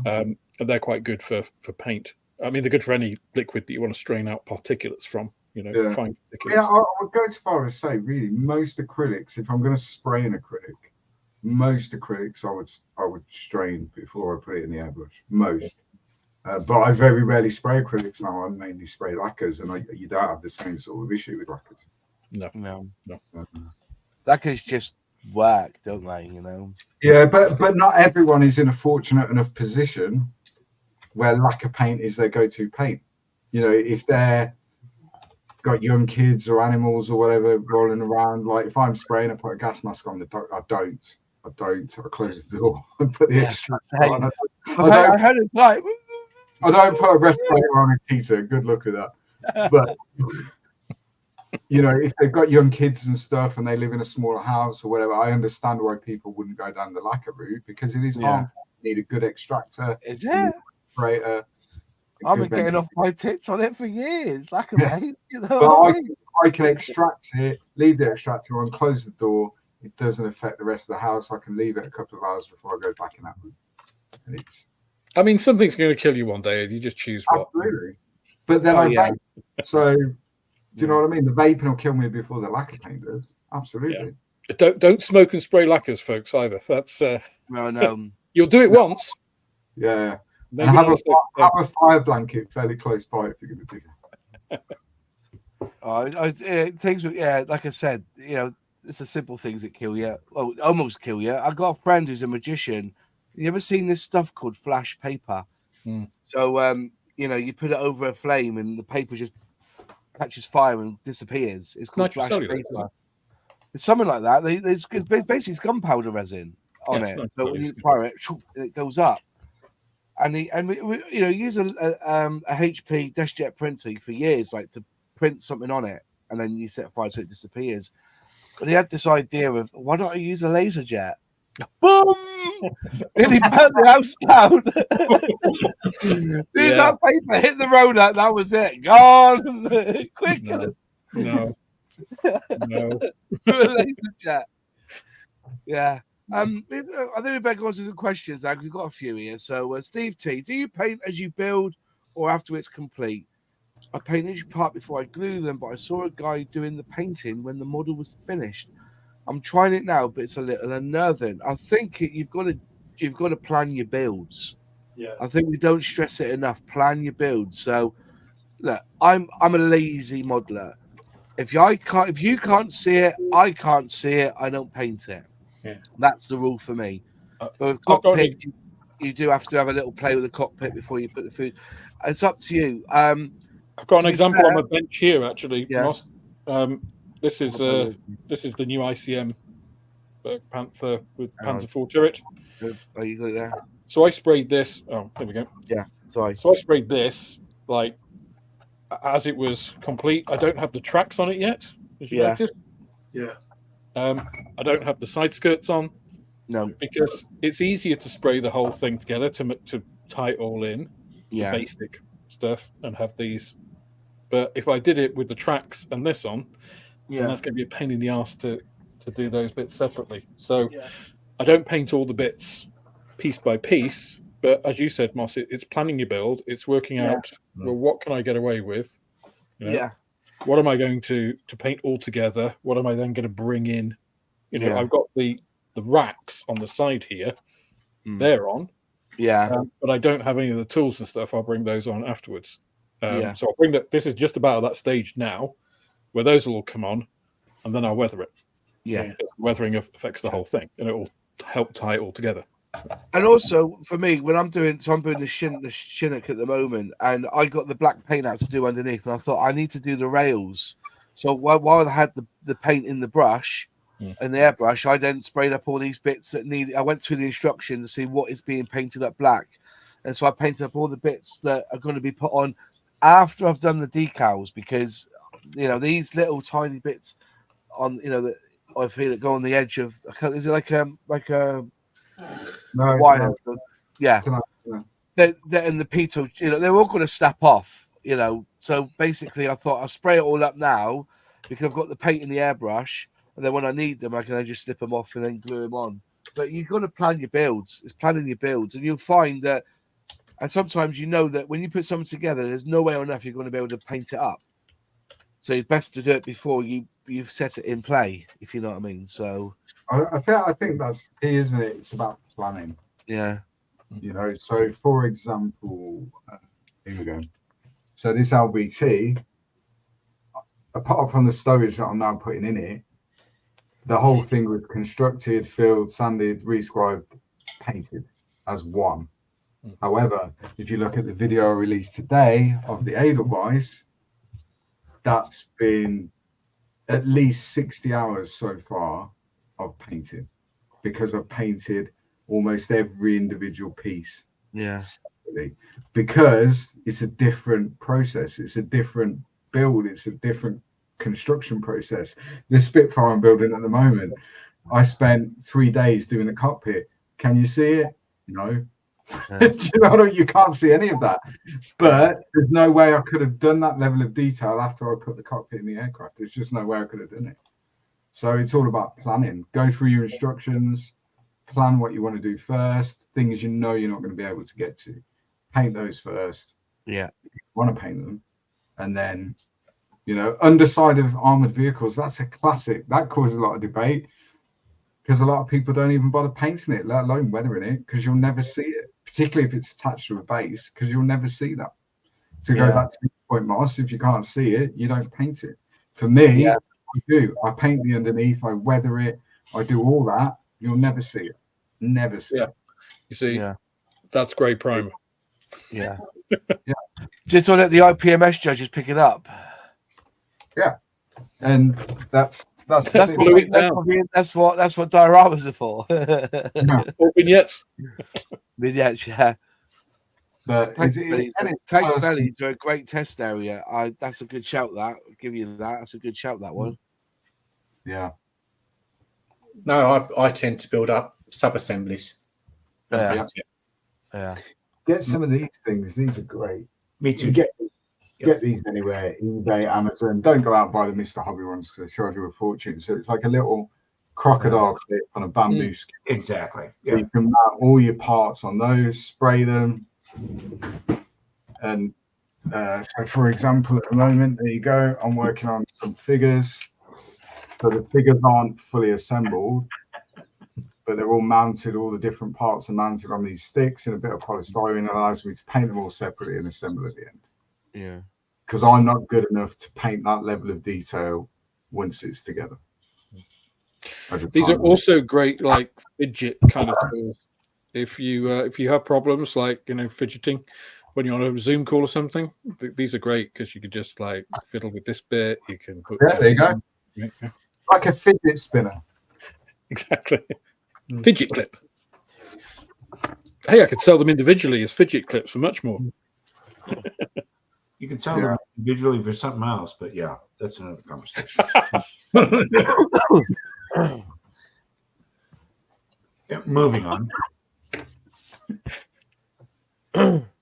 and they're quite good for paint. I mean, they're good for any liquid that you want to strain out particulates from. You know, fine particulates. Yeah, I would go as far as say, really, most acrylics, if I'm going to spray an acrylic, most acrylics I would strain before I put it in the airbrush. Most. But I very rarely spray acrylics now. I mainly spray lacquers, and you don't have the same sort of issue with lacquers. No. Lacquers just work, don't they? You know. Yeah, but not everyone is in a fortunate enough position where lacquer paint is their go-to paint. You know, if they're got young kids or animals or whatever rolling around, like if I'm spraying, I put a gas mask on. I don't. I close the door and put the extra on. I heard it's like. I don't put a respirator on a heater. Good luck with that. But you know, if they've got young kids and stuff, and they live in a smaller house or whatever, I understand why people wouldn't go down the lacquer route, because it is harmful. You need a good extractor. Is it? I've been getting off my tits on it for years. Lacquer paint. You know but I can extract it, leave the extractor on, close the door. It doesn't affect the rest of the house. I can leave it a couple of hours before I go back in that room. And it's. I mean, something's going to kill you one day, and you just choose what. Absolutely. But then I vape. So, do you know what I mean? The vaping will kill me before the lacquer paint does. Absolutely. Yeah. Don't smoke and spray lacquers, folks, either. That's no. You'll do it once. Yeah. And have a fire blanket fairly close by if you're going to do that. Things, like I said, you know, it's the simple things that kill you. Well, almost kill you. I got a friend who's a magician. You ever seen this stuff called flash paper? So, you know, you put it over a flame and the paper just catches fire and disappears. It's called flash paper. It's something like that. It's basically gunpowder resin on it. So when you fire it, it goes up. And we you know, use a HP DeskJet printer for years, like to print something on it, and then you set fire so it disappears. But he had this idea of, why don't I use a laser jet? Boom! And he burnt the house down. That paper hit the road, that was it. Gone. Quick. No. Laser jet. Yeah. I think we better go on to some questions now, because we've got a few here. So, Steve T, do you paint as you build or after it's complete? I paint each part before I glue them, but I saw a guy doing the painting when the model was finished. I'm trying it now, but it's a little unnerving. I think you've got to plan your builds. Yeah. I think we don't stress it enough. Plan your builds. So, look, I'm a lazy modeler. If you can't see it, I can't see it. I don't paint it. Yeah. That's the rule for me. But with cockpit, you do have to have a little play with the cockpit before you put the food. It's up to you. I've got an example on my bench here, actually. Yeah. This is the new ICM Panther with Panzer IV turret. Oh, you got it there. So I sprayed this. Oh, there we go. Yeah, sorry. So I sprayed this like as it was complete. I don't have the tracks on it yet. As you noticed. Yeah. I don't have the side skirts on. No, because it's easier to spray the whole thing together to tie it all in. Yeah. The basic stuff and have these. But if I did it with the tracks and this on, then that's going to be a pain in the ass to do those bits separately. So I don't paint all the bits piece by piece. But as you said, Moss, it's planning your build. It's working out, well, what can I get away with? You know, Yeah. What am I going to paint all together? What am I then going to bring in? You know, I've got the racks on the side here. They're on. Yeah. But I don't have any of the tools and stuff. I'll bring those on afterwards. Yeah. So I'll bring that. This is just about that stage now where those will all come on, and then I'll weather it. Yeah. Weathering affects the whole thing, and it will help tie it all together. And also for me, when I'm doing the Chinook at the moment, and I got the black paint out to do underneath, and I thought I need to do the rails. So while I had the paint in the brush and the airbrush, I then sprayed up all these bits that need. I went through the instructions to see what is being painted up black, and so I painted up all the bits that are going to be put on after I've done the decals, because these little tiny bits on that I feel it go on the edge of. Is it like a wire? Yeah. And the pito, they're all going to snap off. So basically, I thought I'll spray it all up now because I've got the paint in the airbrush, and then when I need them, I can just slip them off and then glue them on. But you've got to plan your builds. It's planning your builds, and you'll find that. And sometimes that when you put something together, there's no way on earth you're going to be able to paint it up. So it's best to do it before you've set it in play, if you know what I mean. So I think that's key, isn't it? It's about planning. Yeah. So for example, here we go. So this LBT, apart from the stowage that I'm now putting in it, the whole thing was constructed, filled, sanded, rescribed, painted as one. However, if you look at the video I released today of the Edelweiss, that's been at least 60 hours so far of painting, because I've painted almost every individual piece. Yeah. Separately, because it's a different process. It's a different build. It's a different construction process. The Spitfire I'm building at the moment, I spent 3 days doing the cockpit. Can you see it? No. You can't see any of that. But there's no way I could have done that level of detail after I put the cockpit in the aircraft. There's just no way I could have done it. So it's all about planning. Go through your instructions, plan what you want to do first, things you're not going to be able to get to. Paint those first. Yeah. If you want to paint them. And then, underside of armored vehicles, that's a classic. That causes a lot of debate, because a lot of people don't even bother painting it, let alone weathering it, because you'll never see it, particularly if it's attached to a base, because you'll never see that. To go back to the point, Moss, if you can't see it, you don't paint it. For me, I do. I paint the underneath, I weather it, I do all that. You'll never see it. Never see it. You see, that's great primer. Yeah. Just so that the IPMS judges pick it up. Yeah. And that's what dioramas are for. Or vignettes. Vignettes, yeah. But tank bellies are a great test area. That's a good shout. That I'll give you that. That's a good shout. That one. Yeah. No, I tend to build up sub-assemblies. Yeah. Get some of these things. These are great. Me too. Get these anywhere, eBay, Amazon. Don't go out and buy the Mr. Hobby ones, because they charge you a fortune. So it's like a little crocodile clip on a bamboo skin. Exactly. Yeah. You can mount all your parts on those, spray them. And so, for example, at the moment, there you go. I'm working on some figures. So the figures aren't fully assembled, but they're all mounted. All the different parts are mounted on these sticks, and a bit of polystyrene allows me to paint them all separately and assemble at the end. Yeah. Because I'm not good enough to paint that level of detail once it's together. These are also great, like fidget kind of tools. If you have problems like fidgeting when you're on a Zoom call or something, these are great, because you could just like fiddle with this bit. You can put there you go, like a fidget spinner. Exactly. Fidget clip. Hey, I could sell them individually as fidget clips for much more. You can sell them individually for something else, but that's another conversation. Moving on.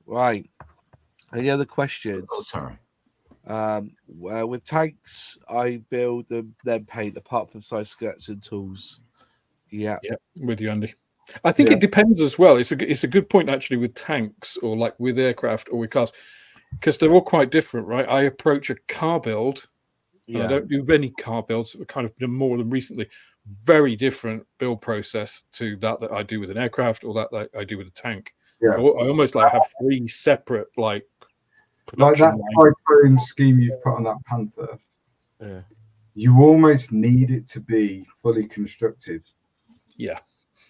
Right. Any other questions? Oh, sorry. With tanks, I build them, then paint, apart from size skirts and tools. Yeah. Yeah, with you, Andy. I think it depends as well. It's a good point actually with tanks or like with aircraft or with cars, because they're all quite different, right? I approach a car build, and I don't do many car builds, kind of more than recently. Very different build process to that I do with an aircraft or that I do with a tank. Yeah. I almost like have 3 separate like that triton scheme you've put on that Panther. Yeah. You almost need it to be fully constructed. Yeah.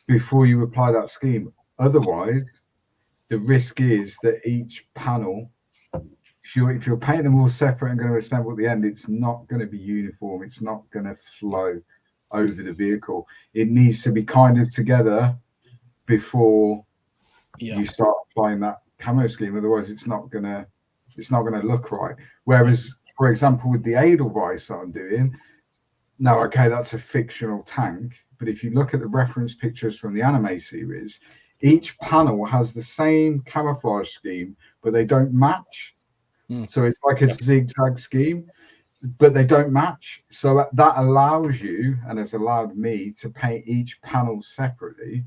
Before you apply that scheme. Otherwise, the risk is that each panel, if you're painting them all separate and going to assemble at the end, it's not going to be uniform. It's not going to flow over the vehicle. It needs to be kind of together before you start applying that camo scheme. Otherwise, it's not going to look right. Whereas, for example, with the Edelweiss that I'm doing, now, okay, that's a fictional tank. But if you look at the reference pictures from the anime series, each panel has the same camouflage scheme, but they don't match. So it's like a zigzag scheme, but they don't match. So that allows you, and has allowed me, to paint each panel separately,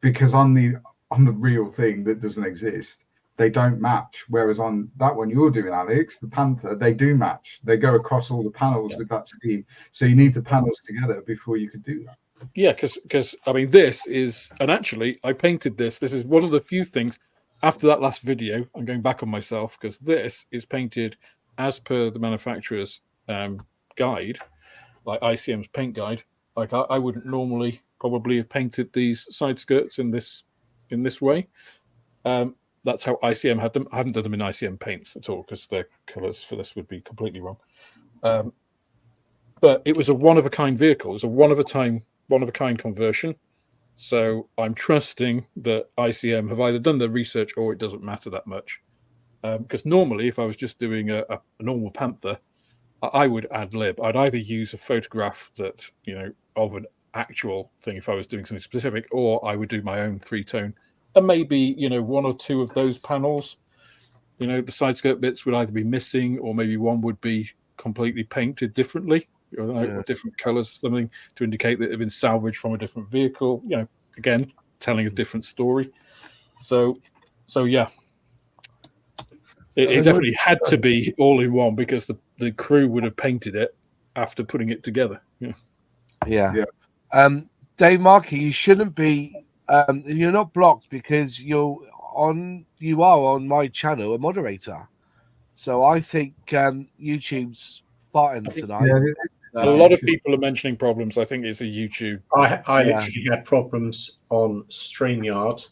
because on the real thing that doesn't exist, they don't match. Whereas on that one you're doing, Alex, the Panther, they do match. They go across all the panels with that scheme. So you need the panels together before you could do that. Yeah, because I mean, this is, and actually I painted this. This is one of the few things after that last video, I'm going back on myself, because this is painted as per the manufacturer's guide, like ICM's paint guide. Like I wouldn't normally probably have painted these side skirts in this way. That's how ICM had them. I haven't done them in ICM paints at all, because their colours for this would be completely wrong. But it was a one-of-a-kind vehicle. It was a one-of-a-kind conversion. So I'm trusting that ICM have either done the research or it doesn't matter that much. Because normally, if I was just doing a normal Panther, I would ad lib. I'd either use a photograph that, of an actual thing if I was doing something specific, or I would do my own 3-tone. And maybe, 1 or 2 of those panels, the side skirt bits would either be missing, or maybe one would be completely painted differently, or different colours, something to indicate that it had been salvaged from a different vehicle. Again, telling a different story. So yeah, it definitely had to be all in one, because the crew would have painted it after putting it together. Yeah. Dave Markey, you shouldn't be. You're not blocked because you are on my channel a moderator. So I think YouTube's farting tonight. Yeah, a lot of people are mentioning problems. I think it's a YouTube. I literally had problems on StreamYard,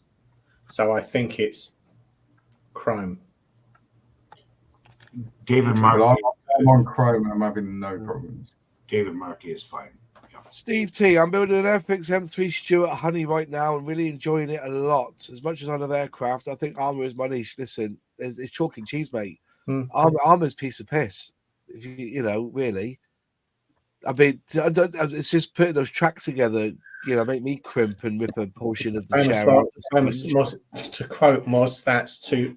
so I think it's Chrome. David Markey. I'm on Chrome and I'm having no problems. David Markey is fine. Steve T, I'm building an Airfix M3 Stuart Honey right now and really enjoying it a lot. As much as I love aircraft, I think armor is my niche. Listen, it's chalk and cheese, mate. Armor's a piece of piss. If really. I mean, it's just putting those tracks together, make me crimp and rip a portion of the chair out. To quote Moz, that's two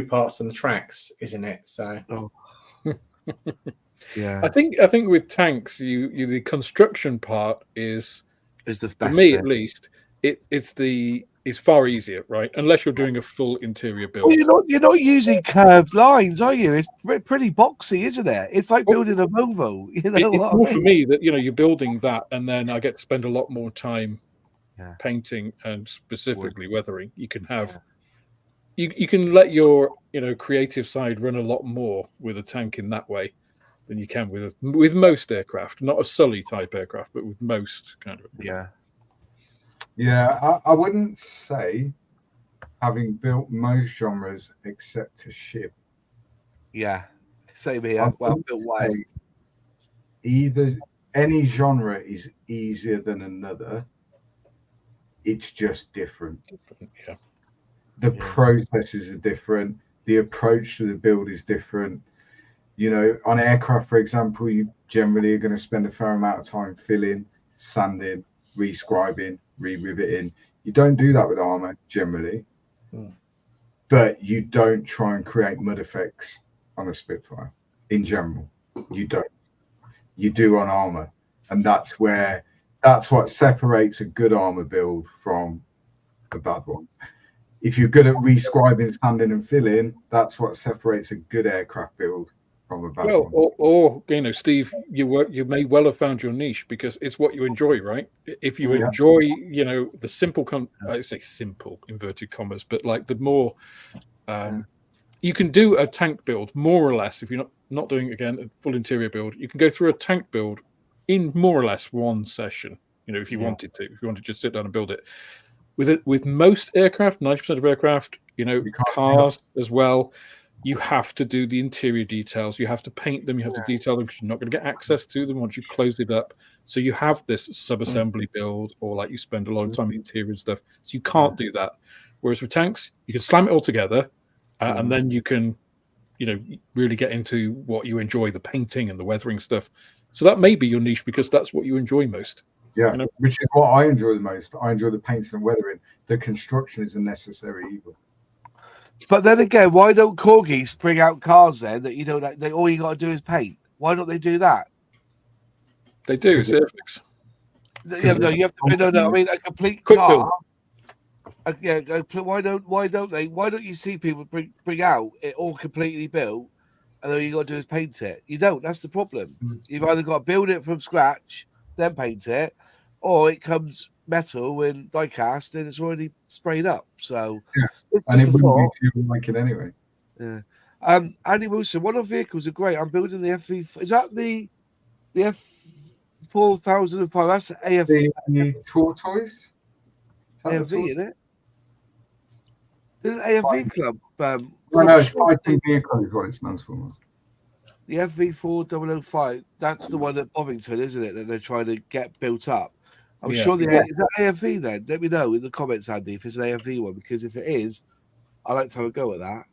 parts on the tracks, isn't it? So. Yeah, I think with tanks, the construction part is the best. For me, at least, it's far easier, right? Unless you're doing a full interior build. Well, you're not using curved lines, are you? It's pretty boxy, isn't it? It's like building a Volvo. It's more for me that you're building that, and then I get to spend a lot more time painting and specifically weathering. You can have. You can let your creative side run a lot more with a tank in that way than you can with most aircraft. Not a Sully type aircraft, but with most kind of. Yeah, I wouldn't say, having built most genres except a ship. Yeah, same here. Well, built one. Either any genre is easier than another. It's just different. Yeah. The processes are different. The approach to the build is different. On aircraft, for example, you generally are going to spend a fair amount of time filling, sanding, rescribing, re-riveting. You don't do that with armor generally, but you don't try and create mud effects on a Spitfire in general. You don't. You do on armor, and that's where That's what separates a good armor build from a bad one. If you're good at rescribing, sanding, and filling, that's what separates a good aircraft build from a bad one. Or you know, Steve, you may well have found your niche because it's what you enjoy, right? If you enjoy, you know, the simple, I say simple inverted commas, but like the more, you can do a tank build more or less. If you're not doing again a full interior build, you can go through a tank build in more or less one session. You know, if you wanted to, if you want to just sit down and build it. With most aircraft, 90% of aircraft, you know, cars as well, you have to do the interior details. You have to paint them. You have to detail them because you're not going to get access to them once you've closed it up. So you have this sub-assembly build, or like you spend a lot of time in interior and stuff. So you can't do that. Whereas with tanks, you can slam it all together, and then you can, you know, really get into what you enjoy, the painting and the weathering stuff. So that may be your niche because that's what you enjoy most. Yeah, you know? Which is what I enjoy the most. I enjoy the painting and weathering. The construction is a necessary evil. But then again, why don't corgis bring out cars then that you don't? All you got to do is paint. Why don't they do that? They do. It's Airfix. Yeah, no, you have to. No. I mean, a complete Quick car. Why don't they? Why don't you see people bring out it all completely built, and all you got to do is paint it? You don't. That's the problem. You've either got to build it from scratch, then paint it, or it comes metal and die cast and it's already sprayed up. So it's and just it a thought. wouldn't be too like it anyway. Yeah. Andy Wilson, one of the vehicles are great. I'm building the FV. Is that the F4005? That's AF. The tortoise. AFV, isn't it? Didn't AFV Club? No, it's fighting vehicle is what it stands for. The FV4005. That's the one at Bovington, isn't it? That they're trying to get built up. I'm sure is that AFV then? Let me know in the comments, Andy, if it's an AFV one, because if it is, I'd like to have a go at that.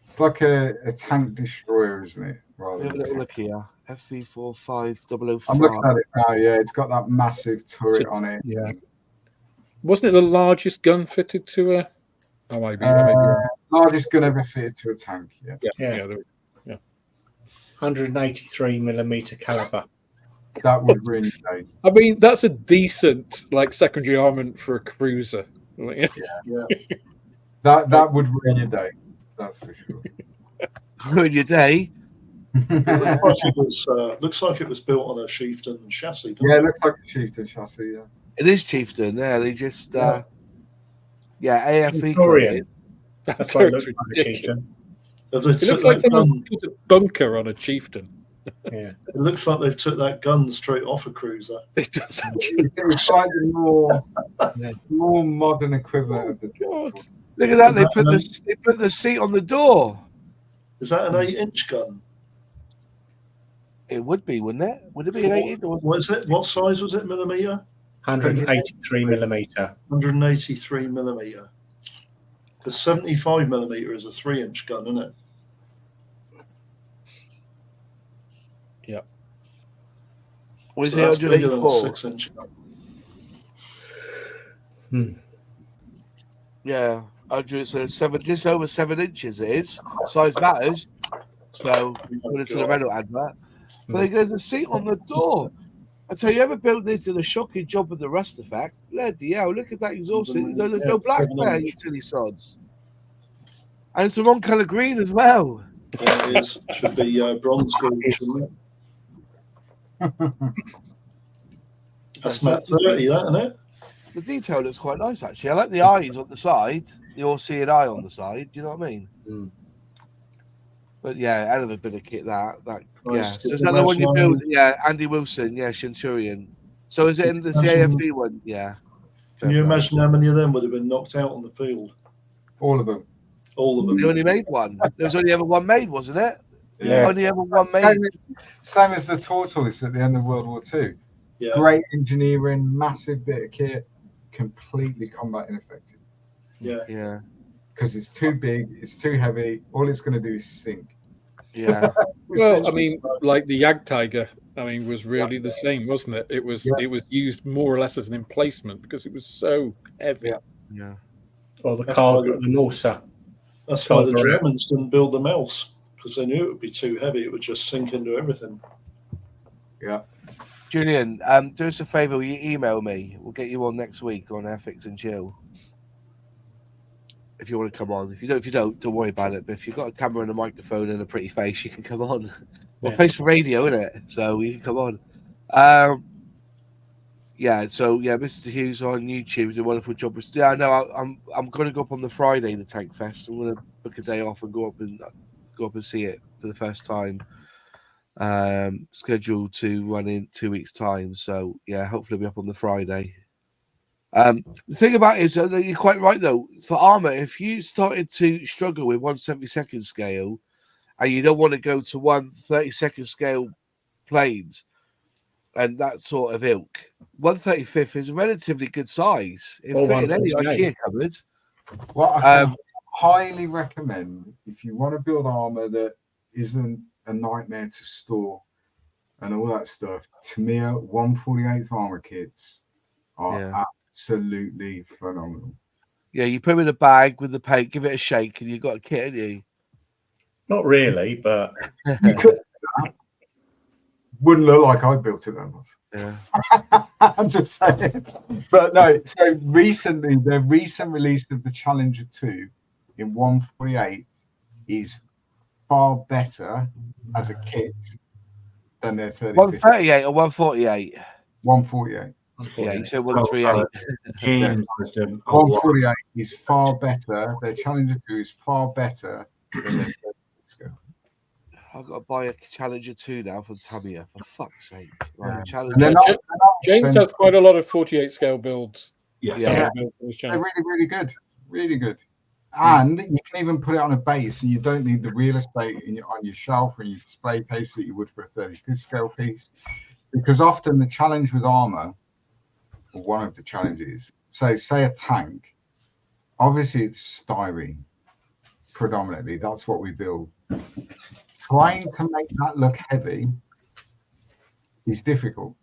It's like a tank destroyer, isn't it? Have a little look here. FV45005. I'm looking at it now, yeah. It's got that massive turret on it. Yeah. Wasn't it the largest gun fitted to a... Oh, maybe. Largest gun ever fitted to a tank, Yeah. 183mm caliber. That would really be. I mean, that's a decent, like, secondary armament for a cruiser. Yeah. That would ruin your day. That's for sure. Ruin your day? Looks like it was built on a chieftain chassis. Yeah, it looks like a chieftain chassis, yeah. It is chieftain, yeah. They just... AFV. That's why it looks like a chieftain. It looks like someone put a bunker on a chieftain. Yeah, it looks like they've took that gun straight off a cruiser. It does. It's slightly more modern equivalent of the. Look at that! They put the seat on the door. Is that an 8-inch gun? It would be, wouldn't it? Would it be an 8-inch? What is it? What size was it? Millimeter? 183mm. 183mm. Because 75mm is a 3-inch gun, isn't it? Yeah. Was so it 184? 6-inch gun. Yeah, 107, just over 7 inches. It is. Size matters. So put it to the rental advert. But there's a seat on the door. I tell you, ever built this in a shocking job with the rust effect? Bloody hell, look at that exhaust. There's no black there, you silly sods. And it's the wrong colour green as well. Yeah, it is. Should be bronze green, shouldn't it? That's Mat 30, that, isn't it? The detail looks quite nice, actually. I like the eyes on the side. The all-seeing eye on the side. Do you know what I mean? But yeah, hell of a bit of kit that. Yeah. So is that the one you build? Yeah, Andy Wilson. Yeah, Centurion. So is it in the AFV one? Yeah. Can you imagine how many of them would have been knocked out on the field? All of them. All of them. They only made one. There was only ever one made, wasn't it? Yeah. Only ever one made. Same as the tortoise at the end of World War II. Yeah. Great engineering, massive bit of kit, completely combat ineffective. Yeah. Because it's too big, it's too heavy. All it's going to do is sink. Yeah. Well, I mean, like the Jagd Tiger, I mean, was really the same, wasn't it? It was used more or less as an emplacement because it was so heavy. Yeah. Or the cargo, the Norsa. That's why the Germans didn't build the Mouse, because they knew it would be too heavy. It would just sink into everything. Yeah. Julian, do us a favour. Will you email me? We'll get you on next week on Airfix and Chill. If you want to come on. If you don't worry about it. But if you've got a camera and a microphone and a pretty face, you can come on. Well, face for radio, isn't it? So you can come on. So Mr. Hughes on YouTube did a wonderful job. Yeah, no, I'm going to go up on the Friday, the Tank Fest. I'm going to book a day off and go up and see it for the first time. Scheduled to run in 2 weeks' time. So yeah, hopefully I'll be up on the Friday. The thing about it is that you're quite right though. For armor, if you started to struggle with 1/72 scale, and you don't want to go to 1/32 scale planes and that sort of ilk, 1/35 is a relatively good size. It fit in any IKEA cupboard. Well, I can highly recommend, if you want to build armor that isn't a nightmare to store and all that stuff, Tamiya 1/48 armor kits are absolutely phenomenal. Yeah, you put them in a bag with the paint, give it a shake, and you've got a kit, haven't you? Not really, but you could. Wouldn't look like I built it that much. Yeah. I'm just saying. But no, so recently, the recent release of the Challenger 2 in 1/48 is far better as a kit than their 35. 138 or 148? 148. Yeah, you said 138. James, 148 is far better. Their Challenger 2 is far better than their 36. I've got to buy a Challenger 2 now from Tamiya, for fuck's sake. Right, James has quite a lot of 48 scale builds. Yeah. They're really, really good. Really good. And you can even put it on a base, and you don't need the real estate on your shelf or your display case that you would for a 35th scale piece. Because often the challenge with armor, or one of the challenges, say a tank, obviously it's styrene predominantly. That's what we build. Trying to make that look heavy is difficult.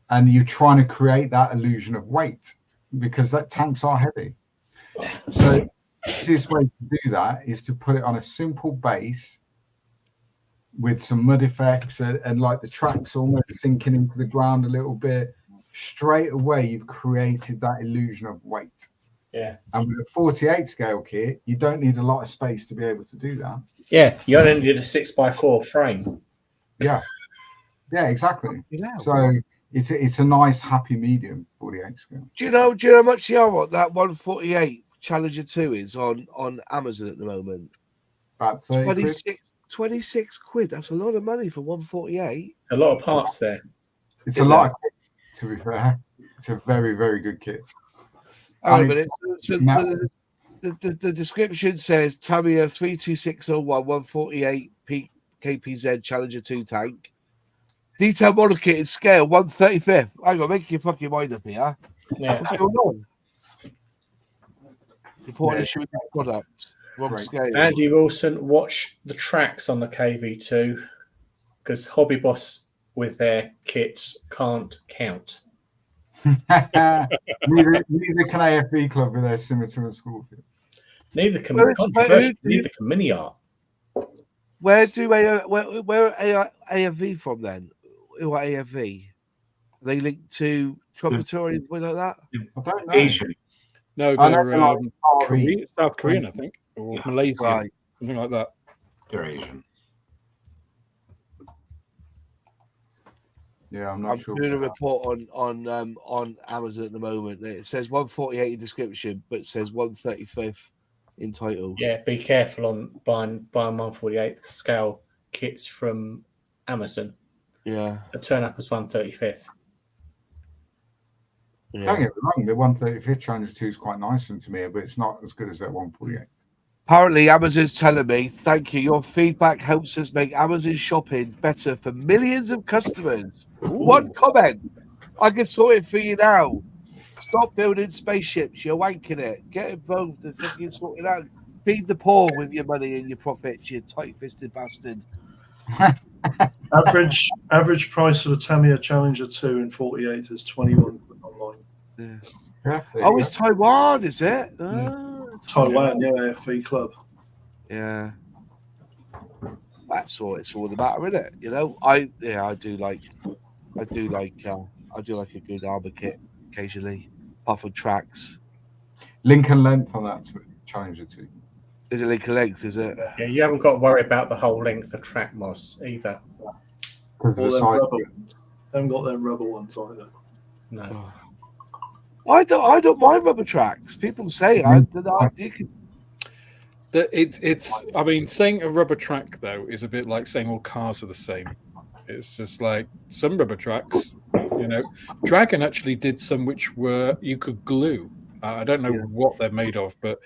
And you're trying to create that illusion of weight because that tanks are heavy. So the easiest way to do that is to put it on a simple base with some mud effects and like the tracks almost sinking into the ground a little bit. Straight away, you've created that illusion of weight. Yeah. And with a 48 scale kit, you don't need a lot of space to be able to do that. Yeah, you only need a 6x4 frame. Yeah. Yeah, exactly. Yeah. So it's a nice happy medium 48 scale. Do you know how much that 148 Challenger 2 is on Amazon at the moment? About 26 quid. That's a lot of money for 148. A lot of parts there. It's a lot of kit, to be fair. It's a very, very good kit. Oh, but the description says Tamiya 32601 148 KPZ Challenger 2 tank. Detailed model kit in scale 1/35. Hang on, make your fucking mind up here. Yeah. What's going on? Important issue with that product. Wrong scale. Andy Wilson, watch the tracks on the KV2 because Hobby Boss with their kits can't count. neither can AFV Club with their Scimitar school kit. Neither can Mini Art. Where are AFV from then? Who are AFV? Are they linked to Trumpeter or anything like that? I don't know. Asian. No, they're South Korean, I think, or Malaysia, something like that. They're Asian. Yeah, I'm not sure. I'm doing a report on Amazon at the moment. It says 148 in description, but it says 135 in title. Yeah, be careful on buying 148 scale kits from Amazon. Yeah, they turn up as 135th. Yeah. Don't get me wrong, the 135th Challenger 2 is quite nice from Tamiya, but it's not as good as that 148. Apparently, Amazon's telling me, thank you. Your feedback helps us make Amazon shopping better for millions of customers. Ooh. One comment. I can sort it for you now. Stop building spaceships. You're wanking it. Get involved and fucking sort it out. Feed the poor with your money and your profits, you tight-fisted bastard. Average price for the Tamiya Challenger 2 in 48 is 21 online. Yeah, it's Taiwan, is it? Taiwan, yeah, AFV Club. Yeah. That's what it's all about, isn't it? You know, I do like I do like a good armor kit occasionally, apart from tracks. Link and length on that Challenger 2. Is it link and length? Is it? Yeah, you haven't got to worry about the whole length of track moss either. Because All the them size. rubber ones. They haven't got them rubber ones either. No. I don't mind rubber tracks. People say you can. It's. I mean, saying a rubber track though is a bit like saying all cars are the same. It's just like some rubber tracks. You know, Dragon actually did some which were you could glue. I don't know what they're made of, but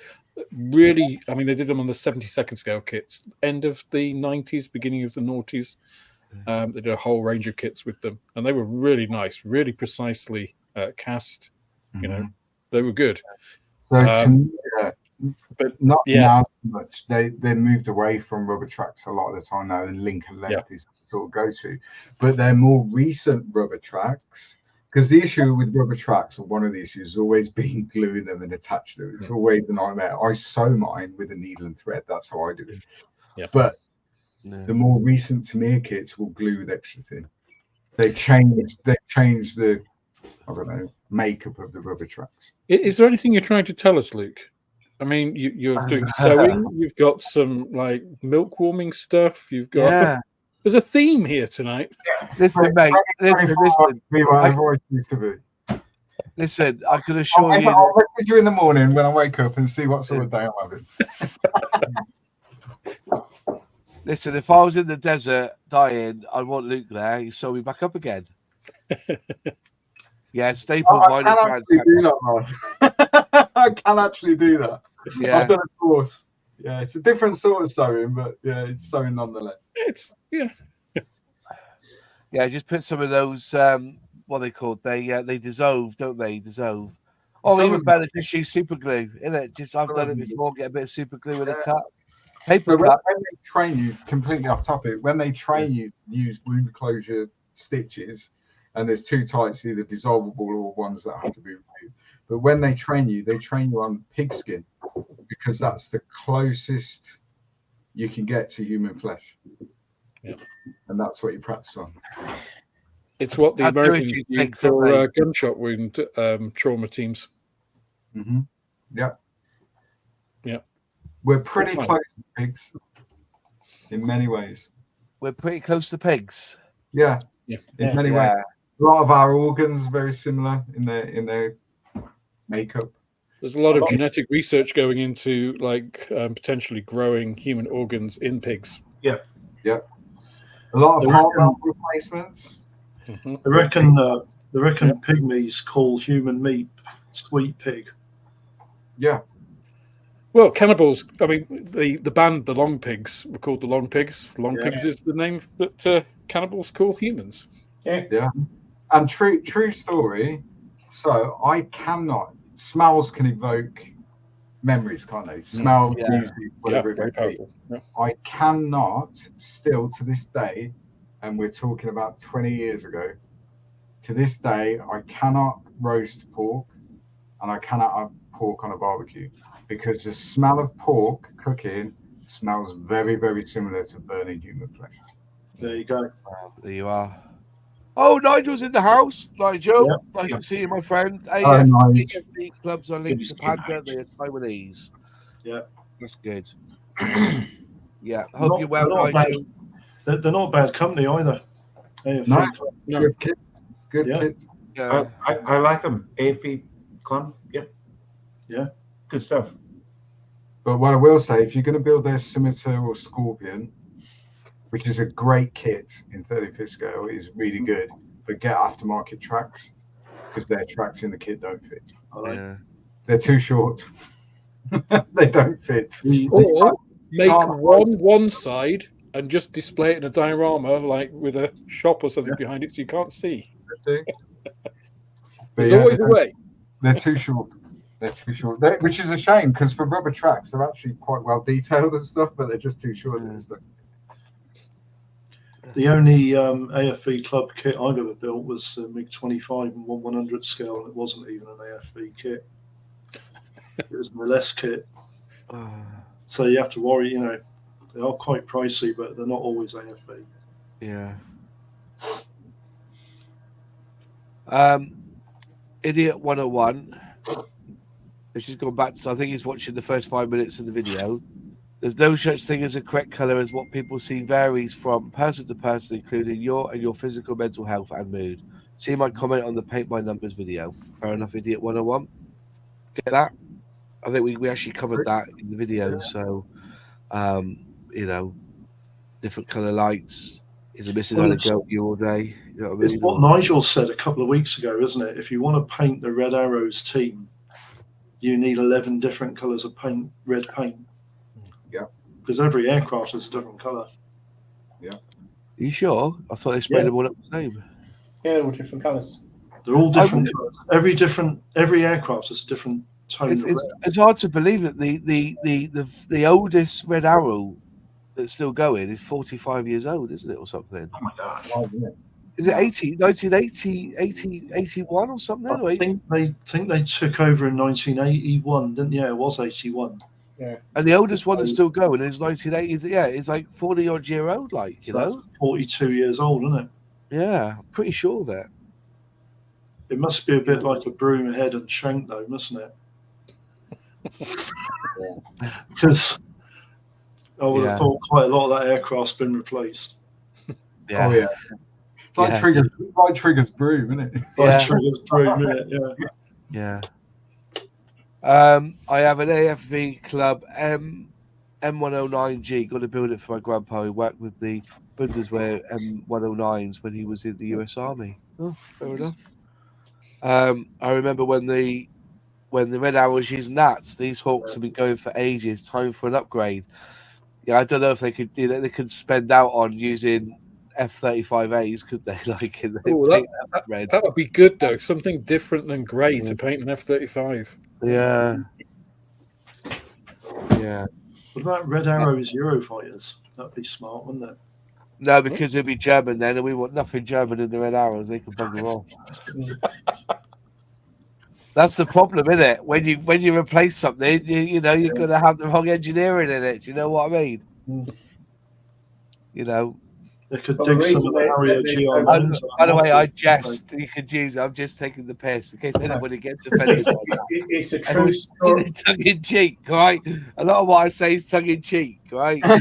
really, I mean, they did them on the 72nd scale kits, end of the 90s, beginning of the noughties. They did a whole range of kits with them, and they were really nice, really precisely cast. You know, they were good. So to me, but not yeah, now so much. They moved away from rubber tracks a lot of the time now, and link and length is sort of go to. But they're more recent rubber tracks, because the issue with rubber tracks, or one of the issues, has always been gluing them and attaching them. It's always a nightmare. I sew mine with a needle and thread. That's how I do it. Yeah. But the more recent Tamiya kits will glue with extra thin. They changed the, I don't know, makeup of the rubber tracks. Is there anything you're trying to tell us, Luke? I mean, you're doing sewing. You've got some like milk warming stuff. You've got there's a theme here tonight. Listen, mate. Listen, I can assure you. I'll message you in the morning when I wake up and see what sort of day I'm having. Listen, if I was in the desert dying, I'd want Luke there. You sew me back up again. Yeah, staple. I can actually do that, Ross. I can actually do that. Yeah. I've done a course. Yeah, it's a different sort of sewing, but yeah, it's sewing nonetheless. Yeah, just put some of those. What are they called? They dissolve, don't they? Dissolve. Oh, even better, just use super glue, isn't it? Just I've done it before. Get a bit of super glue with a cut. Paper cut. When they train you, completely off topic, when they train you to use wound closure stitches, and there's two types, either dissolvable or ones that have to be removed. But when they train you on pigskin, because that's the closest you can get to human flesh. Yeah. And that's what you practice on. It's what the Americans use for gunshot wound trauma teams. Mm-hmm. Yeah. Yeah. We're pretty close to pigs in many ways. We're pretty close to pigs. Yeah. In many ways. A lot of our organs are very similar in their makeup. There's a lot of genetic research going into like potentially growing human organs in pigs. Yeah. A lot of heart valve replacements. Mm-hmm. I reckon pygmies call human meat sweet pig. Yeah. Well, cannibals. I mean, the band, the Long Pigs, were called the Long Pigs. Long Pigs is the name that cannibals call humans. Yeah. And true story. So I cannot. Smells can evoke memories, can't they? Smell, music, whatever it may be. Yeah. I cannot still to this day, and we're talking about 20 years ago. To this day, I cannot roast pork, and I cannot have pork on a barbecue. Because the smell of pork cooking smells very, very similar to burning human flesh. There you go. There you are. Oh, Nigel's in the house. Nigel, nice to see you, my friend. AFC clubs are linked to Panda. They're Taiwanese. Yeah, that's good. Yeah, hope you're well, Nigel. They're not bad company either. No, good kids. Good kids. Yeah. I like them. AFC club. Yeah. Good stuff. But what I will say, if you're going to build their Scimitar or Scorpion, which is a great kit in 35th scale, is really good, but get aftermarket tracks, because their tracks in the kit don't fit. They're too short. They don't fit. Or make one side and just display it in a diorama, like with a shop or something behind it, so you can't see. There's always a way. They're too short. They're too short, which is a shame, because for rubber tracks, they're actually quite well detailed and stuff, but they're just too short. The only AFV club kit I've ever built was a MiG-25 and 1/100 scale, and it wasn't even an AFV kit. It was an LS kit. So you have to worry, they are quite pricey, but they're not always AFV. Yeah. Idiot 101. She's gone back to, I think he's watching the first 5 minutes of the video. There's no such thing as a correct color, as what people see varies from person to person, including your and your physical, mental health, and mood. See my comment on the paint by numbers video. Fair enough, Idiot 101. Get that? I think we actually covered that in the video. So, you know, different color lights. Is a Mrs. Had a go at you all day? You know what I mean? It's what Nigel said a couple of weeks ago, isn't it? If you want to paint the Red Arrows team, you need 11 different colors of paint, red paint. Yeah. Because every aircraft is a different color. Yeah. Are you sure? I thought they sprayed them all up the same. Yeah, they're all different colors. They're all different colors. Every aircraft is a different tone. It's hard to believe that the oldest Red Arrow that's still going is 45 years old, isn't it, or something? Oh my gosh. Is it 1980, 81 or something? I think they took over in 1981, didn't they? Yeah, it was 81. Yeah. And the oldest one that's still going is 1980s. Yeah, it's like 40 odd year old, like, you know. 42 years old, isn't it? Yeah, I'm pretty sure of that. It must be a bit like a broom head and shank, though, mustn't it? Because I would have thought quite a lot of that aircraft's been replaced. Yeah. Oh, yeah. Like Trigger's broom, isn't it? Like Trigger's broom, isn't it? Yeah. I have an AFV Club M109G. Got to build it for my grandpa. He worked with the Bundeswehr M109s when he was in the US Army. Oh, fair enough. I remember when the Red Arrow was using Nats, these Hawks have been going for ages. Time for an upgrade. Yeah, I don't know if they could do that. They could spend out on using F-35As, could they? Like, that would be good though. Something different than grey to paint an F-35. Yeah. Yeah. What about Red Arrow's Eurofighters? That'd be smart, wouldn't it? No, because it'd be German then, and we want nothing German in the Red Arrows. They can bugger off. That's the problem, isn't it? When you replace something, you know you're going to have the wrong engineering in it. Do you know what I mean? You know. They could dig some of the Harrier GR1s. By the way, I jest. You could use it. I'm just taking the piss in case anybody gets offended. It's a true story. Tongue in cheek, right? A lot of what I say is tongue in cheek, right? I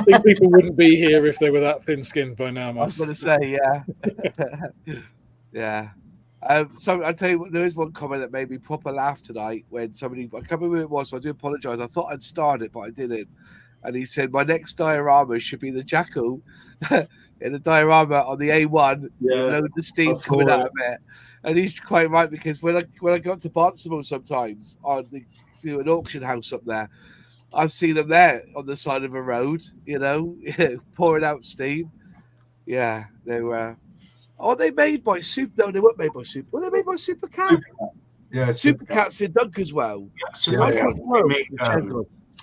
think people wouldn't be here if they were that thin-skinned by now. I was going to say, yeah. Yeah. So I'll tell you what, there is one comment that made me proper laugh tonight when somebody, I can't remember who it was, so I do apologise. I thought I'd started it, but I didn't. And he said, my next diorama should be the Jackal in a diorama on the A1 with loads of steam coming out of it. And he's quite right, because when I got to Barnstable sometimes to an auction house up there, I've seen them there on the side of a road, you know, pouring out steam. Yeah, they were. Are they made by Super? No, they weren't made by Super. Were they made by Supercat? Yeah, Supercat's in Dunk as well. Yeah,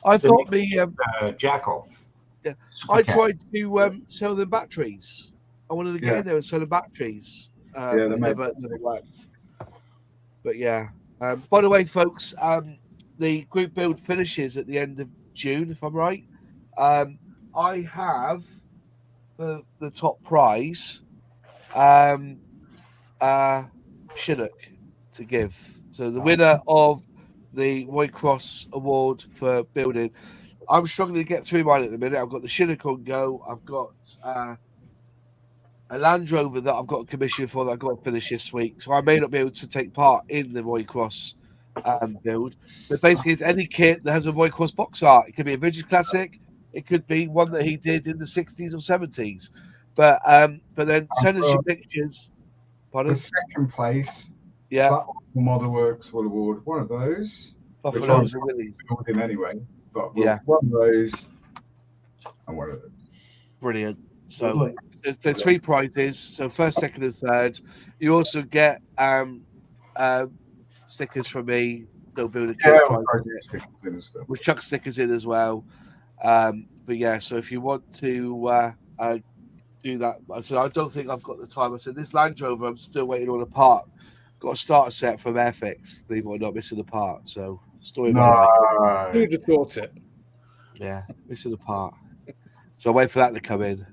I thought me Jackal. Yeah, I tried to sell them batteries. I wanted to get in there and sell them batteries. It never worked. But yeah. By the way, folks, the group build finishes at the end of June, if I'm right. I have the top prize, Chinook, to give. So the winner of the Roy Cross Award for building. I'm struggling to get through mine at the minute. I've got the Chinook on go. I've got a Land Rover that I've got a commission for that I've got to finish this week. So I may not be able to take part in the Roy Cross build. But basically, it's any kit that has a Roy Cross box art. It could be a vintage classic. It could be one that he did in the 60s or 70s. But then send us your pictures. Pardon? The second place. Yeah. Model Works will award one of those. Buffaloes and Willies. Him anyway, but yeah, one of those and one of them. Brilliant. So there's 3 prizes. So first, second, and third. You also get stickers from me. They'll build a kit with Chuck stickers in as well. But yeah, so if you want to do that, I said I don't think I've got the time. I said this Land Rover, I'm still waiting on a part. Got a starter set from Airfix, believe it or not, missing a part. So story of my life. Who'd have thought it? Yeah, missing a part. So I wait for that to come in.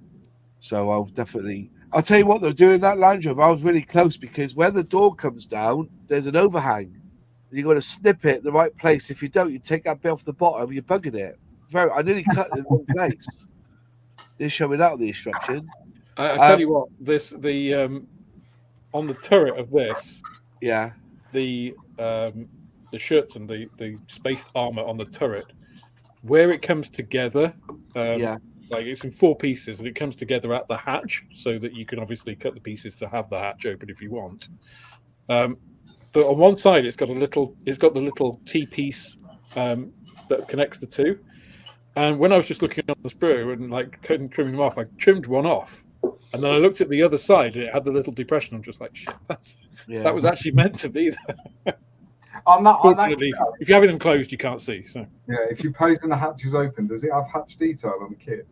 So I'll definitely I'll tell you what, though, doing that Land Rover, I was really close because when the door comes down, there's an overhang. You've got to snip it the right place. If you don't, you take that bit off the bottom, you're bugging it. I nearly cut it in one place. They're showing out the instructions. I tell you what, on the turret of this, yeah, the shirts and the spaced armor on the turret, where it comes together, like it's in 4 pieces, and it comes together at the hatch, so that you can obviously cut the pieces to have the hatch open if you want. But on one side, it's got the little T-piece that connects the two. And when I was just looking at the sprue and like trimming them off, I trimmed one off, and then I looked at the other side, and it had the little depression. I'm just like, shit, that was actually meant to be there. Fortunately, if you have it enclosed, you can't see. So yeah, if you pose and the hatch is open, does it have hatch detail on the kit?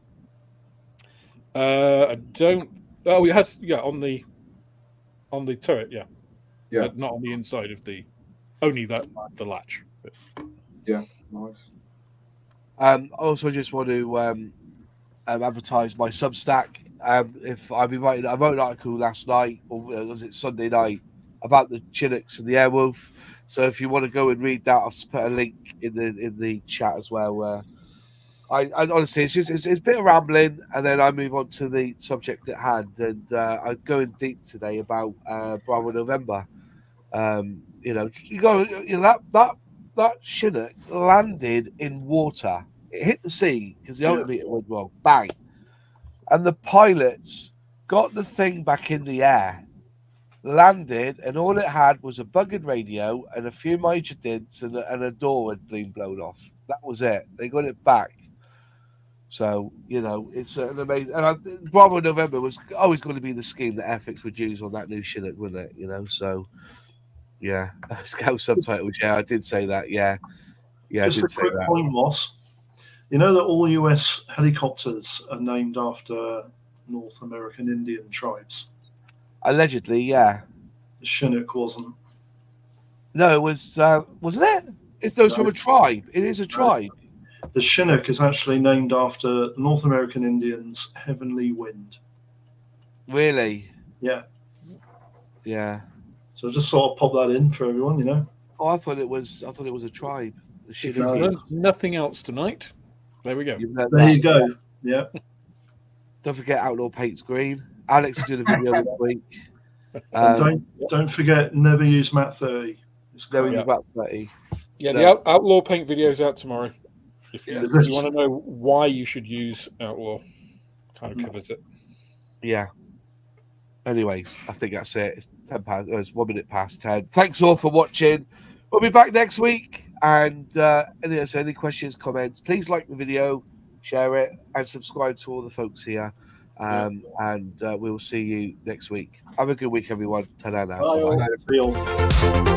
I don't. Oh, it has. Yeah, on the turret. Yeah. Yeah. But not on the inside of only the latch. But. Yeah, nice. Also, just want to advertise my Substack. If I wrote an article last night, or was it Sunday night, about the Chinooks and the Airwolf. So if you want to go and read that, I'll put a link in the chat as well. I honestly, it's a bit of rambling, and then I move on to the subject at hand, and I go in deep today about Bravo November. That Chinook landed in water. It hit the sea because the altimeter went wrong. Bang. And the pilots got the thing back in the air, landed, and all it had was a buggered radio and a few major dents, and a door had been blown off. That was it. They got it back. So, it's an amazing... And Bravo November was always going to be the scheme that Airfix would use on that new Chinook, wouldn't it? So... Yeah, Scout subtitles. Yeah, I did say that. Yeah, Just a quick point, Moss. You know that all US helicopters are named after North American Indian tribes. Allegedly, yeah. The Chinook wasn't. No, it was. Wasn't it? It's those from a tribe. It is a tribe. The Chinook is actually named after North American Indians' heavenly wind. Really? Yeah. Yeah. So just sort of pop that in for everyone, Oh, I thought it was a tribe. If you've learned nothing else tonight, there we go. There you go. Yeah. Don't forget Outlaw Paints Green. Alex is doing a video this week. Don't forget, never use Mat 30. Never use Mat 30. Yeah, the Outlaw Paint video is out tomorrow. If you want to know why you should use Outlaw, kind of covers it. Yeah. Anyways, I think that's it. It's 10 past. It's 1 minute past 10. Thanks all for watching. We'll be back next week. And any questions, comments, please like the video, share it, and subscribe to all the folks here. And we'll see you next week. Have a good week, everyone. Ta-da now. Bye.